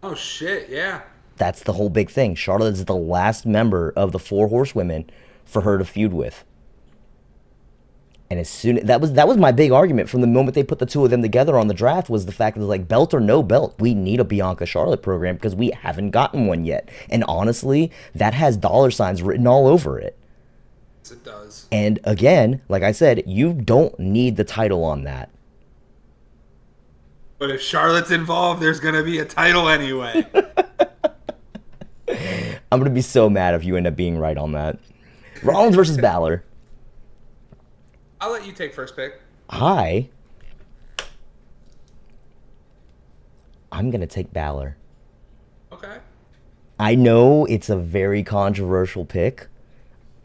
Oh, shit, yeah. That's the whole big thing. Charlotte is the last member of the 4 horsewomen for her to feud with. And as soon that was my big argument from the moment they put the two of them together on the draft was the fact that, like, belt or no belt, we need a Bianca Charlotte program because we haven't gotten one yet. And honestly, that has dollar signs written all over it. Yes, it does. And again, like I said, you don't need the title on that. But if Charlotte's involved, there's gonna be a title anyway. I'm gonna be so mad if you end up being right on that. Rollins versus Balor. I'll let you take first pick. I'm going to take Balor. Okay. I know it's a very controversial pick.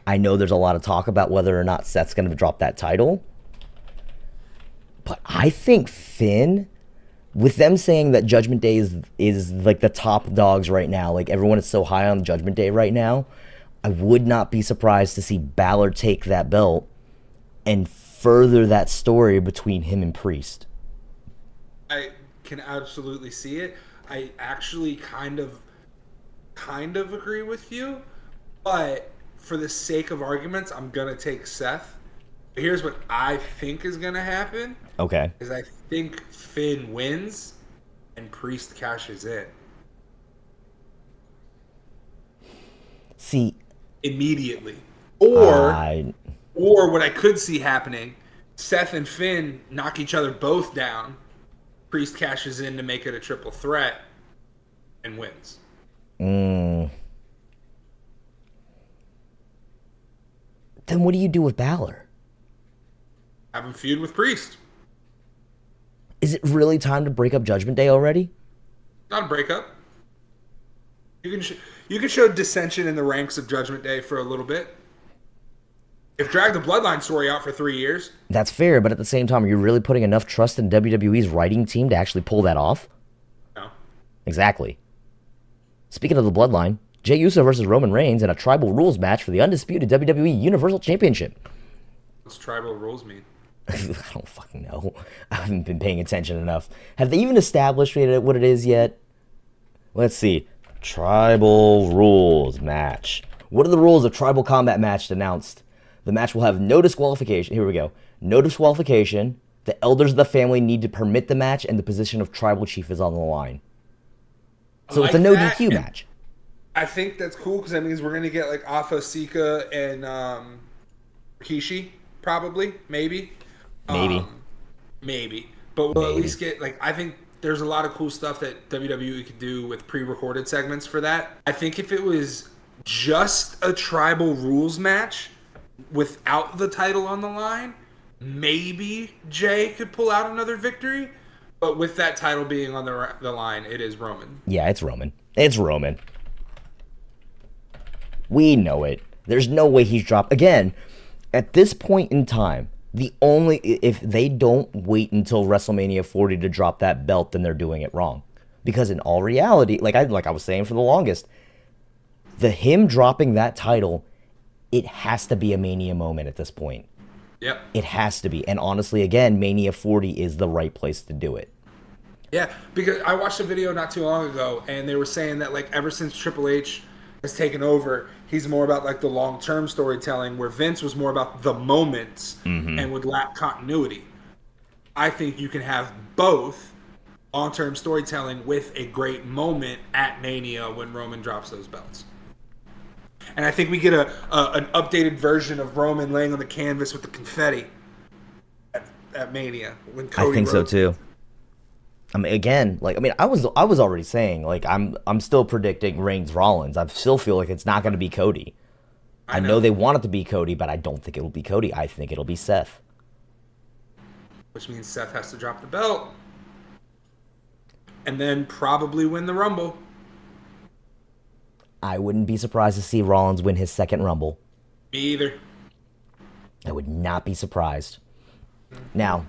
I know there's a lot of talk about whether or not Seth's going to drop that title. But I think Finn, with them saying that Judgment Day is like the top dogs right now, like everyone is so high on Judgment Day right now, I would not be surprised to see Balor take that belt and further that story between him and Priest. I can absolutely see it. I actually kind of agree with you, but for the sake of arguments, I'm gonna take Seth. Here's what I think is gonna happen. Okay. Is I think Finn wins and Priest cashes in. See, immediately. Or what I could see happening, Seth and Finn knock each other both down. Priest cashes in to make it a triple threat and wins. Then what do you do with Balor? Have him feud with Priest. Is it really time to break up Judgment Day already? Not a breakup. You can show dissension in the ranks of Judgment Day for a little bit. If drag the Bloodline story out for 3 years. That's fair, but at the same time, are you really putting enough trust in WWE's writing team to actually pull that off? No. Exactly. Speaking of the Bloodline, Jey Uso versus Roman Reigns in a Tribal Rules match for the undisputed WWE Universal Championship. What's Tribal Rules mean? I don't fucking know. I haven't been paying attention enough. Have they even established what it is yet? Let's see. Tribal Rules match. What are the rules of Tribal Combat match announced? The match will have no disqualification. Here we go. No disqualification. The elders of the family need to permit the match, and the position of tribal chief is on the line. So it's a no DQ match. I think that's cool because that means we're going to get like Alpha, Sika, and Rikishi, probably. Maybe. Maybe. But we'll at least get, like, I think there's a lot of cool stuff that WWE could do with pre-recorded segments for that. I think if it was just a Tribal Rules match without the title on the line, maybe Jay could pull out another victory. But with that title being on the line, it is Roman. Yeah, it's Roman. It's Roman. We know it. There's no way he's dropped. Again, at this point in time, if they don't wait until WrestleMania 40 to drop that belt, then they're doing it wrong. Because in all reality, like I was saying for the longest, him dropping that title, it has to be a Mania moment at this point. Yep. It has to be. And honestly, again, Mania 40 is the right place to do it. Yeah, because I watched a video not too long ago, and they were saying that, like, ever since Triple H has taken over, he's more about, like, the long-term storytelling, where Vince was more about the moments and would lack continuity. I think you can have both long-term storytelling with a great moment at Mania when Roman drops those belts. And I think we get an updated version of Roman laying on the canvas with the confetti at Mania when Cody I think so rode. too. I was already saying, like, I'm still predicting Reigns Rollins. I still feel like it's not going to be Cody. I know they want it to be Cody, but I don't think it will be Cody. I think it'll be Seth. Which means Seth has to drop the belt and then probably win the Rumble. I wouldn't be surprised to see Rollins win his second Rumble. Me either. I would not be surprised. Now,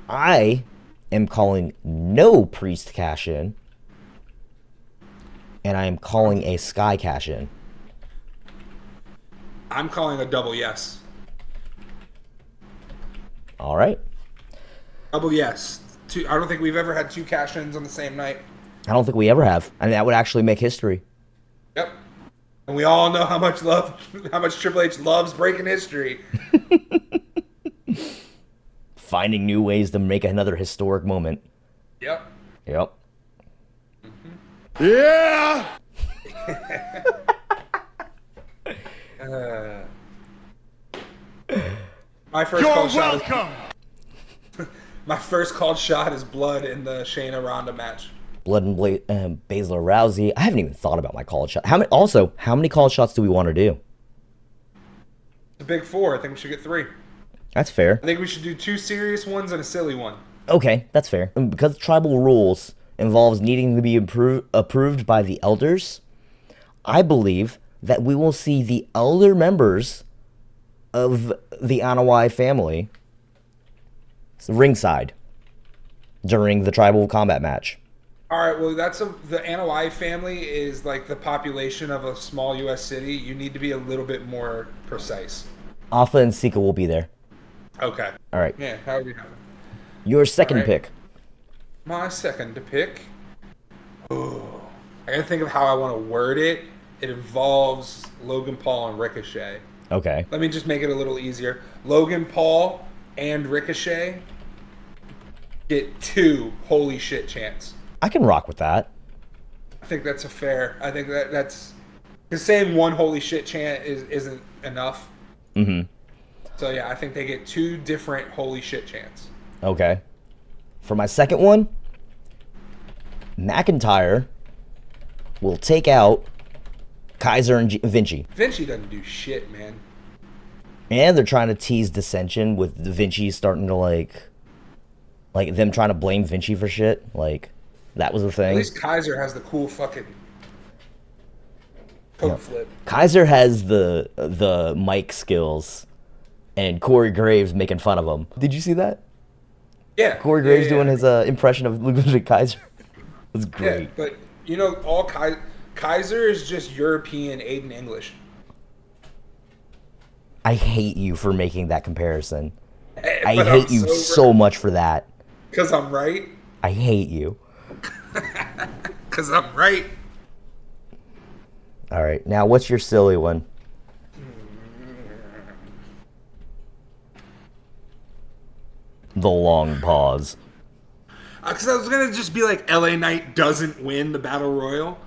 I am calling no Priest cash in, and I am calling a Sky cash in. I'm calling a double yes. All right. Double yes. I don't think we've ever had two cash-ins on the same night. I don't think we ever have. I mean, that would actually make history. Yep. And we all know how much Triple H loves breaking history. Finding new ways to make another historic moment. Yep. Yep. Yeah! My first You're called shot. welcome! My first called shot is blood in the Shayna Ronda match. Blood and Baszler Rousey. I haven't even thought about my called shot. How many called shots do we want to do? The big four. I think we should get 3. That's fair. I think we should do 2 serious ones and a silly one. Okay, that's fair. And because Tribal Rules involves needing to be approved by the elders, I believe that we will see the elder members of the Anoa'i family ringside during the tribal combat match. All right, well, the Anawai family is like the population of a small U.S. city. You need to be a little bit more precise. Alpha and Sika will be there. Okay. All right. Yeah, how do we have it? Your second right. pick. My second to pick. Oh, I gotta think of how I want to word it. It involves Logan Paul and Ricochet. Okay. Let me just make it a little easier. Logan Paul and Ricochet get 2 holy shit chants. I can rock with that. I think that's I think that's because saying 1 holy shit chant isn't enough. Mm-hmm. So yeah, I think they get 2 different holy shit chants. Okay. For my second one, McIntyre will take out Kaiser and Vinci. Vinci doesn't do shit, man. And they're trying to tease dissension with Vinci starting to like them trying to blame Vinci for shit. Like, that was the thing. At least Kaiser has the cool fucking coat flip. Kaiser has the mic skills, and Corey Graves making fun of him. Did you see that? Yeah. Corey Graves doing his impression of Ludwig Kaiser. It was great. Yeah, but you know, Kaiser is just European Aiden English. I hate you for making that comparison. I But hate I'm you so much for that. Because I'm right. I hate you. Because I'm right. All right, now what's your silly one? The long pause. Because I was going to just be like, LA Knight doesn't win the Battle Royal,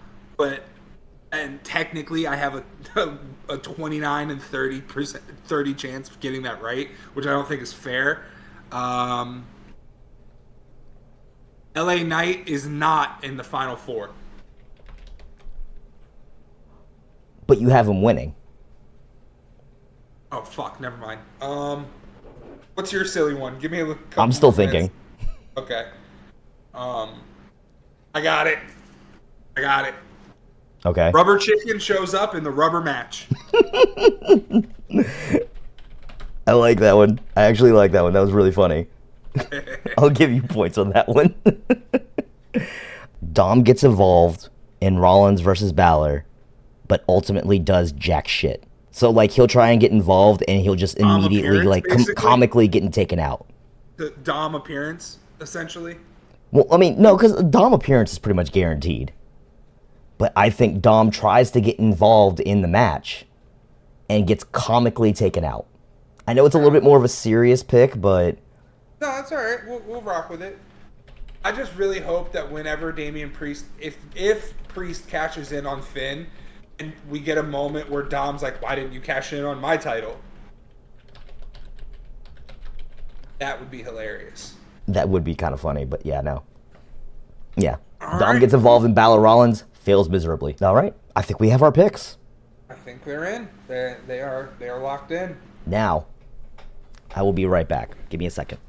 and technically I have a 29 and 30 chance of getting that right, which I don't think is fair. LA Knight is not in the Final 4. But you have him winning. Oh, fuck, never mind. What's your silly one? Give me a couple I'm still more minutes. thinking. Okay. I got it. Okay. Rubber Chicken shows up in the rubber match. I like that one. I actually like that one. That was really funny. I'll give you points on that one. Dom gets involved in Rollins versus Balor, but ultimately does jack shit. So, like, he'll try and get involved, and he'll just immediately, like, comically getting taken out. The Dom appearance, essentially. Well, I mean, no, because Dom appearance is pretty much guaranteed. But I think Dom tries to get involved in the match and gets comically taken out. I know it's a little bit more of a serious pick, but... No, that's all right. We'll rock with it. I just really hope that whenever Damian Priest... If Priest cashes in on Finn, and we get a moment where Dom's like, why didn't you cash in on my title? That would be hilarious. That would be kind of funny, but yeah, no. Yeah. All Dom right. gets involved in Balor Rollins, fails miserably. All right. I think we have our picks. I think they're in. They are locked in. Now, I will be right back. Give me a second.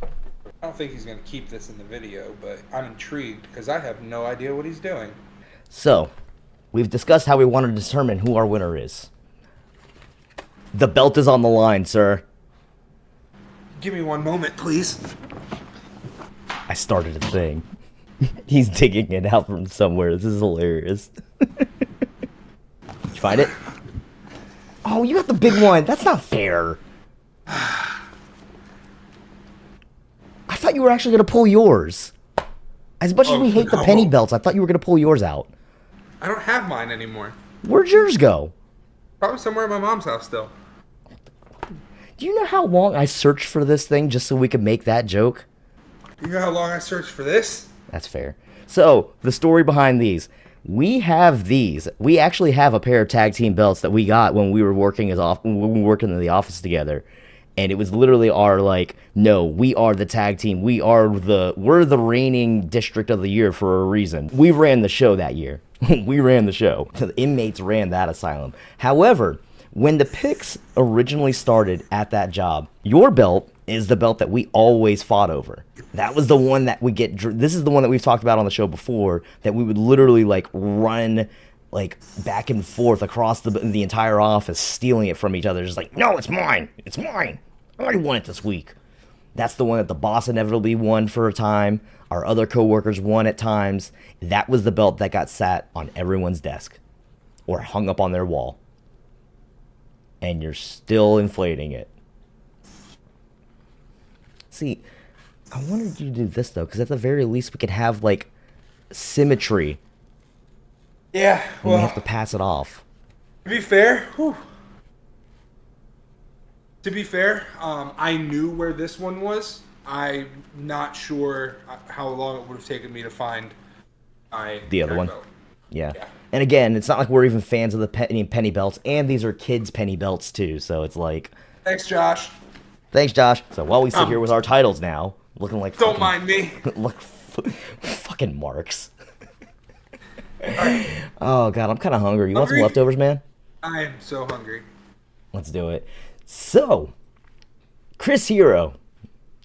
I don't think he's going to keep this in the video, but I'm intrigued because I have no idea what he's doing. So, we've discussed how we want to determine who our winner is. The belt is on the line, sir. Give me one moment, please. I started a thing. He's digging it out from somewhere. This is hilarious. Did you find it? Oh, you got the big one. That's not fair. I thought you were actually going to pull yours. As much as we hate the penny belts, I thought you were going to pull yours out. I don't have mine anymore. Where'd yours go? Probably somewhere at my mom's house still. Do you know how long I searched for this thing just so we could make that joke? You know how long I searched for this? That's fair. So, the story behind these. We have these. We actually have a pair of tag team belts that we got when we were working in the office together. And it was literally our, like, no, we are the tag team. We're the reigning district of the year for a reason. We ran the show that year. We ran the show. The inmates ran that asylum. However, when the picks originally started at that job, your belt is the belt that we always fought over. That was the one that we get. This is the one that we've talked about on the show before, that we would literally like run like back and forth across the entire office, stealing it from each other. Just like, no, it's mine. It's mine. I already won it this week. That's the one that the boss inevitably won for a time. Our other coworkers won at times. That was the belt that got sat on everyone's desk or hung up on their wall. And you're still inflating it. See, I wanted you to do this, though, because at the very least we could have, like, symmetry. Yeah, well, we have to pass it off. To be fair, I knew where this one was. I'm not sure how long it would have taken me to find the other one. belt. Yeah. And again, it's not like we're even fans of the penny belts, and these are kids' penny belts too. So it's like, Thanks, Josh. So while we sit here with our titles now, looking like don't mind me, look, fucking marks. Oh god, I'm kind of hungry. You want some leftovers, man? I am so hungry. Let's do it. So, Chris Hero,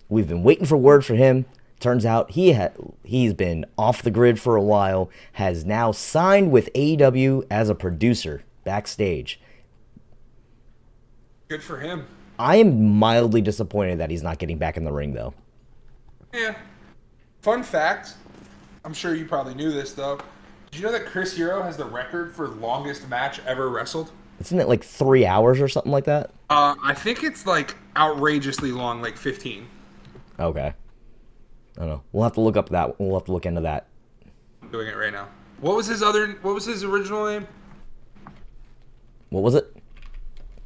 we've been waiting for word for him. Turns out he's been off the grid for a while, has now signed with AEW as a producer backstage. Good for him. I am mildly disappointed that he's not getting back in the ring, though. Yeah. Fun fact, I'm sure you probably knew this, though. Did you know that Chris Hero has the record for longest match ever wrestled? Isn't it like 3 hours or something like that? I think it's like outrageously long, like 15. Okay. I don't know. We'll have to look up that. We'll have to look into that. I'm doing it right now. What was his original name? What was it?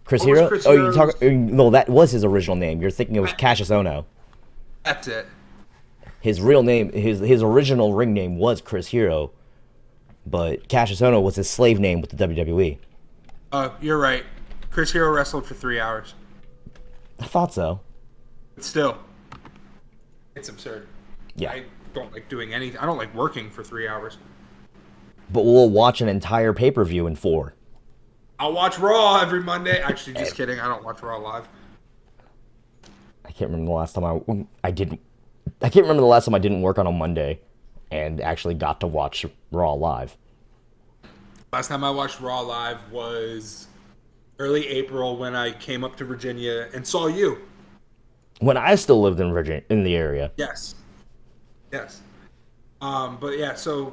Chris Hero? Oh, you talking? No, that was his original name. You're thinking it was Cassius Ohno. That's it. His real name, his original ring name was Chris Hero, but Cassius Ohno was his slave name with the WWE. You're right. Chris Hero wrestled for 3 hours. I thought so. But still, it's absurd. Yeah. I don't like doing anything. I don't like working for 3 hours. But we'll watch an entire pay-per-view in 4. I'll watch Raw every Monday. Actually, just kidding. I don't watch Raw live. I can't remember the last time I didn't. I can't remember the last time I didn't work on a Monday and actually got to watch Raw live. Last time I watched Raw live was early April when I came up to Virginia and saw you. When I still lived in Virginia, in the area. Yes. But yeah, so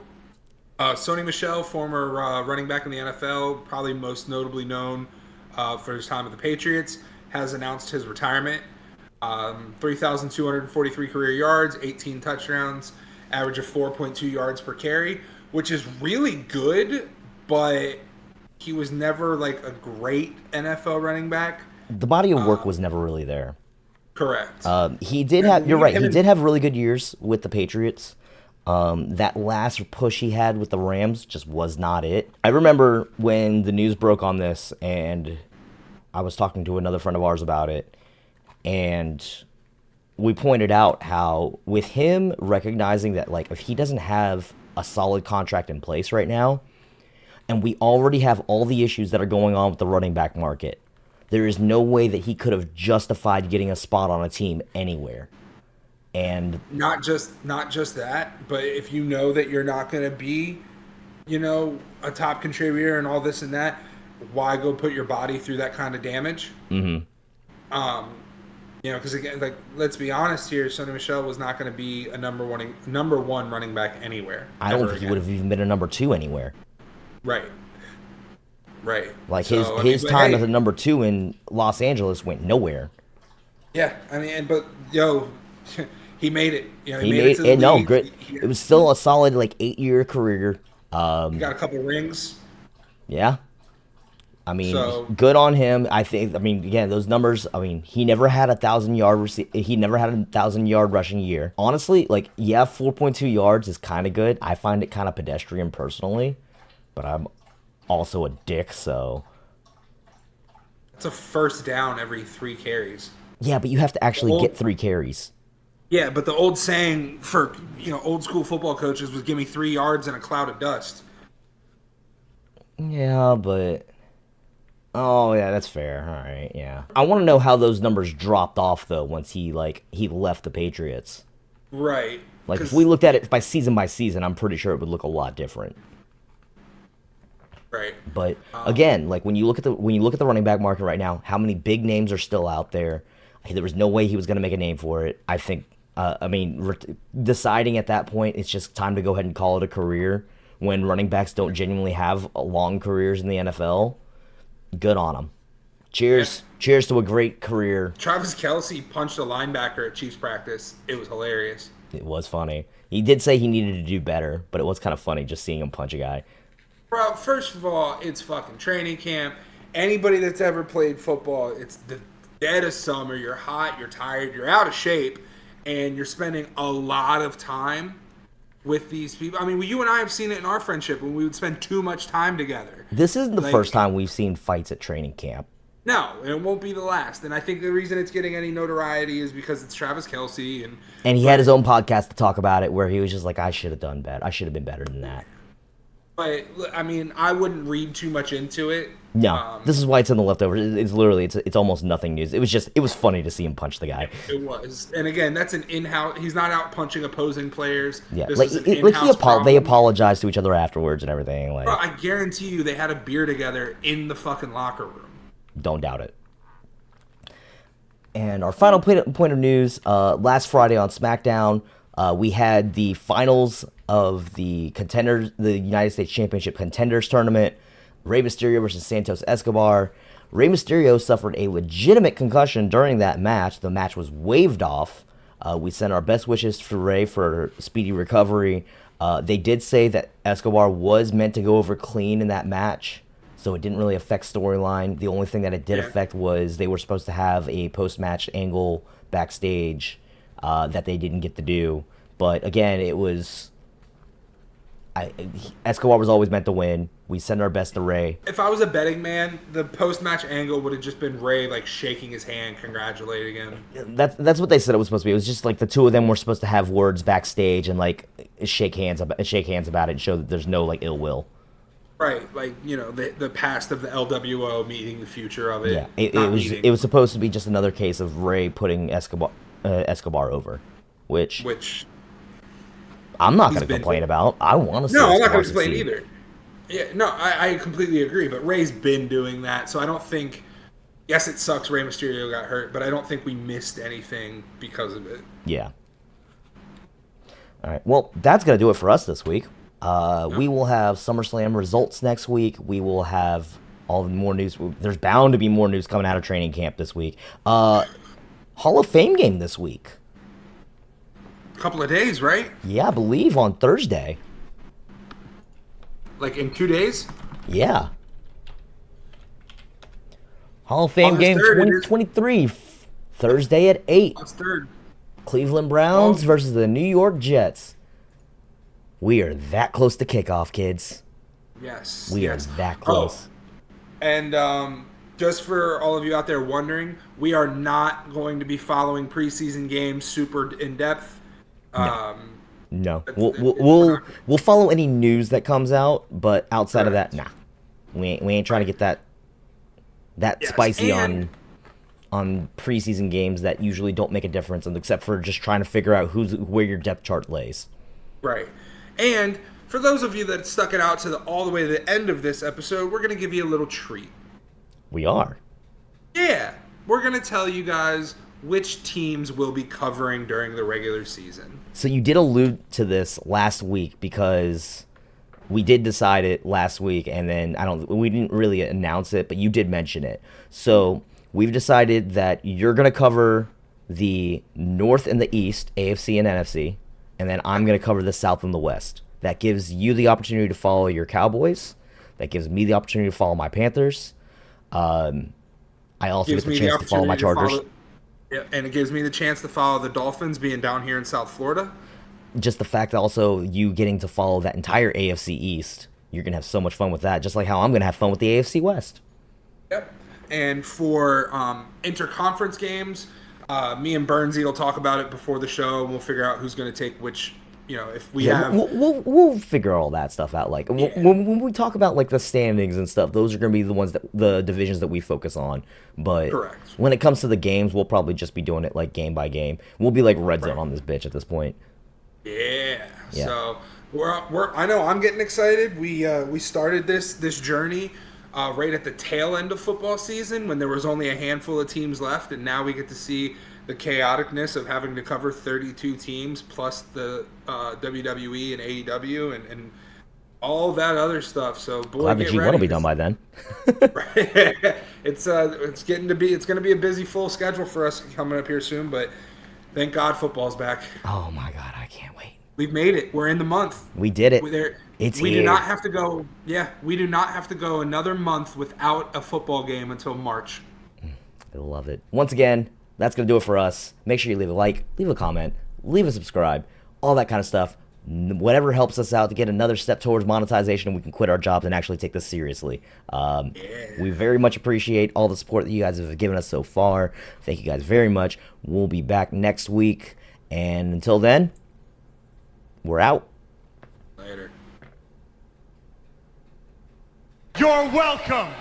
Sony Michel, former running back in the NFL, probably most notably known for his time with the Patriots, has announced his retirement. 3,243 career yards, 18 touchdowns, average of 4.2 yards per carry, which is really good, but he was never like a great NFL running back. The body of work was never really there. Correct. He did have. You're right. He did have really good years with the Patriots. That last push he had with the Rams just was not it. I remember when the news broke on this, and I was talking to another friend of ours about it, and we pointed out how with him recognizing that, like, if he doesn't have a solid contract in place right now, and we already have all the issues that are going on with the running back market, there is no way that he could have justified getting a spot on a team anywhere. And not just that, but if you know that you're not going to be, a top contributor and all this and that, why go put your body through that kind of damage? Mm-hmm. Because again, like, let's be honest here, Sony Michel was not going to be a number one running back anywhere. I don't think he would have even been a number 2 anywhere. Right. Like his time as a number 2 in Los Angeles went nowhere. Yeah, I mean, but he made it. He made it to the league. No, great. It was still a solid 8-year career. He got a couple rings. Yeah. I mean, good on him. I think. I mean, again, those numbers. I mean, he never had 1,000-yard. He never had a 1,000-yard rushing year. Honestly, 4.2 yards is kind of good. I find it kind of pedestrian personally, but I'm also a dick, so. It's a first down every 3 carries. Yeah, but you have to actually get 3 carries. Yeah, but the old saying for old school football coaches was, "Give me 3 yards and a cloud of dust." Yeah, but. Oh, yeah, that's fair. All right, yeah. I want to know how those numbers dropped off, though, once he left the Patriots. Right. If we looked at it by season, I'm pretty sure it would look a lot different. Right. But again, when you look at the running back market right now, how many big names are still out there? There was no way he was going to make a name for it. I think, deciding at that point, it's just time to go ahead and call it a career when running backs don't genuinely have long careers in the NFL. Good on him. Cheers. Yeah. Cheers to a great career. Travis Kelce punched a linebacker at Chiefs practice. It was hilarious. It was funny. He did say he needed to do better, but it was kind of funny just seeing him punch a guy. Bro, first of all, it's fucking training camp. Anybody that's ever played football, it's the dead of summer. You're hot, you're tired, you're out of shape, and you're spending a lot of time with these people. I mean, you and I have seen it in our friendship when we would spend too much time together. This isn't the first time we've seen fights at training camp. No, it won't be the last. And I think the reason it's getting any notoriety is because it's Travis Kelce. And he had his own podcast to talk about it where he was just like, I should have done better. I should have been better than that. But, I mean, I wouldn't read too much into it. No, this is why it's in the leftovers. It's literally, it's almost nothing news. It was funny to see him punch the guy. It was. And again, that's an in-house, he's not out punching opposing players. Yeah, they apologized to each other afterwards and everything. Like, bro, I guarantee you they had a beer together in the fucking locker room. Don't doubt it. And our final point of news, last Friday on SmackDown, we had the finals of the United States Championship Contenders Tournament. Rey Mysterio versus Santos Escobar. Rey Mysterio suffered a legitimate concussion during that match. The match was waved off. We sent our best wishes for Rey for speedy recovery. They did say that Escobar was meant to go over clean in that match, so it didn't really affect storyline. The only thing that it did affect was they were supposed to have a post-match angle backstage that they didn't get to do. But again, it was... Escobar was always meant to win. We send our best to Rey. If I was a betting man, the post-match angle would have just been Rey like shaking his hand, congratulating him. That's what they said it was supposed to be. It was just like the two of them were supposed to have words backstage and like shake hands about it and show that there's no like ill will. Right, like, you know, the past of the LWO meeting the future of it. Yeah, it was supposed to be just another case of Rey putting Escobar over, which I'm not going to complain about. I want to see. No, I'm not going to complain either. Yeah, no, I completely agree. But Rey's been doing that, so I don't think. Yes, it sucks. Rey Mysterio got hurt, but I don't think we missed anything because of it. Yeah. All right. Well, that's going to do it for us this week. We will have SummerSlam results next week. We will have all the more news. There's bound to be more news coming out of training camp this week. Hall of Fame game this week. Couple of days, right? Yeah, I believe on Thursday. Like in 2 days? Yeah. Hall of Fame game 2023, Thursday at 8. August 3rd. Cleveland Browns versus the New York Jets. We are that close to kickoff, kids. Yes. We are that close. And just for all of you out there wondering, we are not going to be following preseason games super in depth. No. We'll follow any news that comes out, but outside of that, nah. We ain't trying to get that spicy on preseason games that usually don't make a difference, except for just trying to figure out where your depth chart lays. Right. And for those of you that stuck it out to all the way to the end of this episode, we're going to give you a little treat. We are. Yeah. We're going to tell you guys which teams we'll be covering during the regular season. So you did allude to this last week because we did decide it last week, and then we didn't really announce it, but you did mention it. So we've decided that you're going to cover the North and the East, AFC and NFC, and then I'm going to cover the South and the West. That gives you the opportunity to follow your Cowboys. That gives me the opportunity to follow my Panthers. I also get the chance to follow my Chargers. Yeah, and it gives me the chance to follow the Dolphins being down here in South Florida. Just the fact that also you getting to follow that entire AFC East, you're going to have so much fun with that, just like how I'm going to have fun with the AFC West. Yep. And for interconference games, me and Burnsy will talk about it before the show, and we'll figure out who's going to take which. You know, if we have... We'll figure all that stuff out. Like, when we talk about, like, the standings and stuff, those are going to be the divisions that we focus on. But correct. When it comes to the games, we'll probably just be doing it, like, game by game. We'll be, like, red zone on this bitch at this point. Yeah. So, I know I'm getting excited. We started this journey right at the tail end of football season when there was only a handful of teams left, and now we get to see the chaoticness of having to cover 32 teams plus the WWE and AEW and all that other stuff. So boy, Glad the get G1 ready. will be done by then. It's going to be a busy full schedule for us coming up here soon, but thank God football's back. Oh my God, I can't wait. We've made it. We're in the month. We did it. We do not have to go. Yeah, we do not have to go another month without a football game until March. I love it. Once again, that's going to do it for us. Make sure you leave a like, leave a comment, leave a subscribe, all that kind of stuff. Whatever helps us out to get another step towards monetization and we can quit our jobs and actually take this seriously. We very much appreciate all the support that you guys have given us so far. Thank you guys very much. We'll be back next week. And until then, we're out. Later. You're welcome.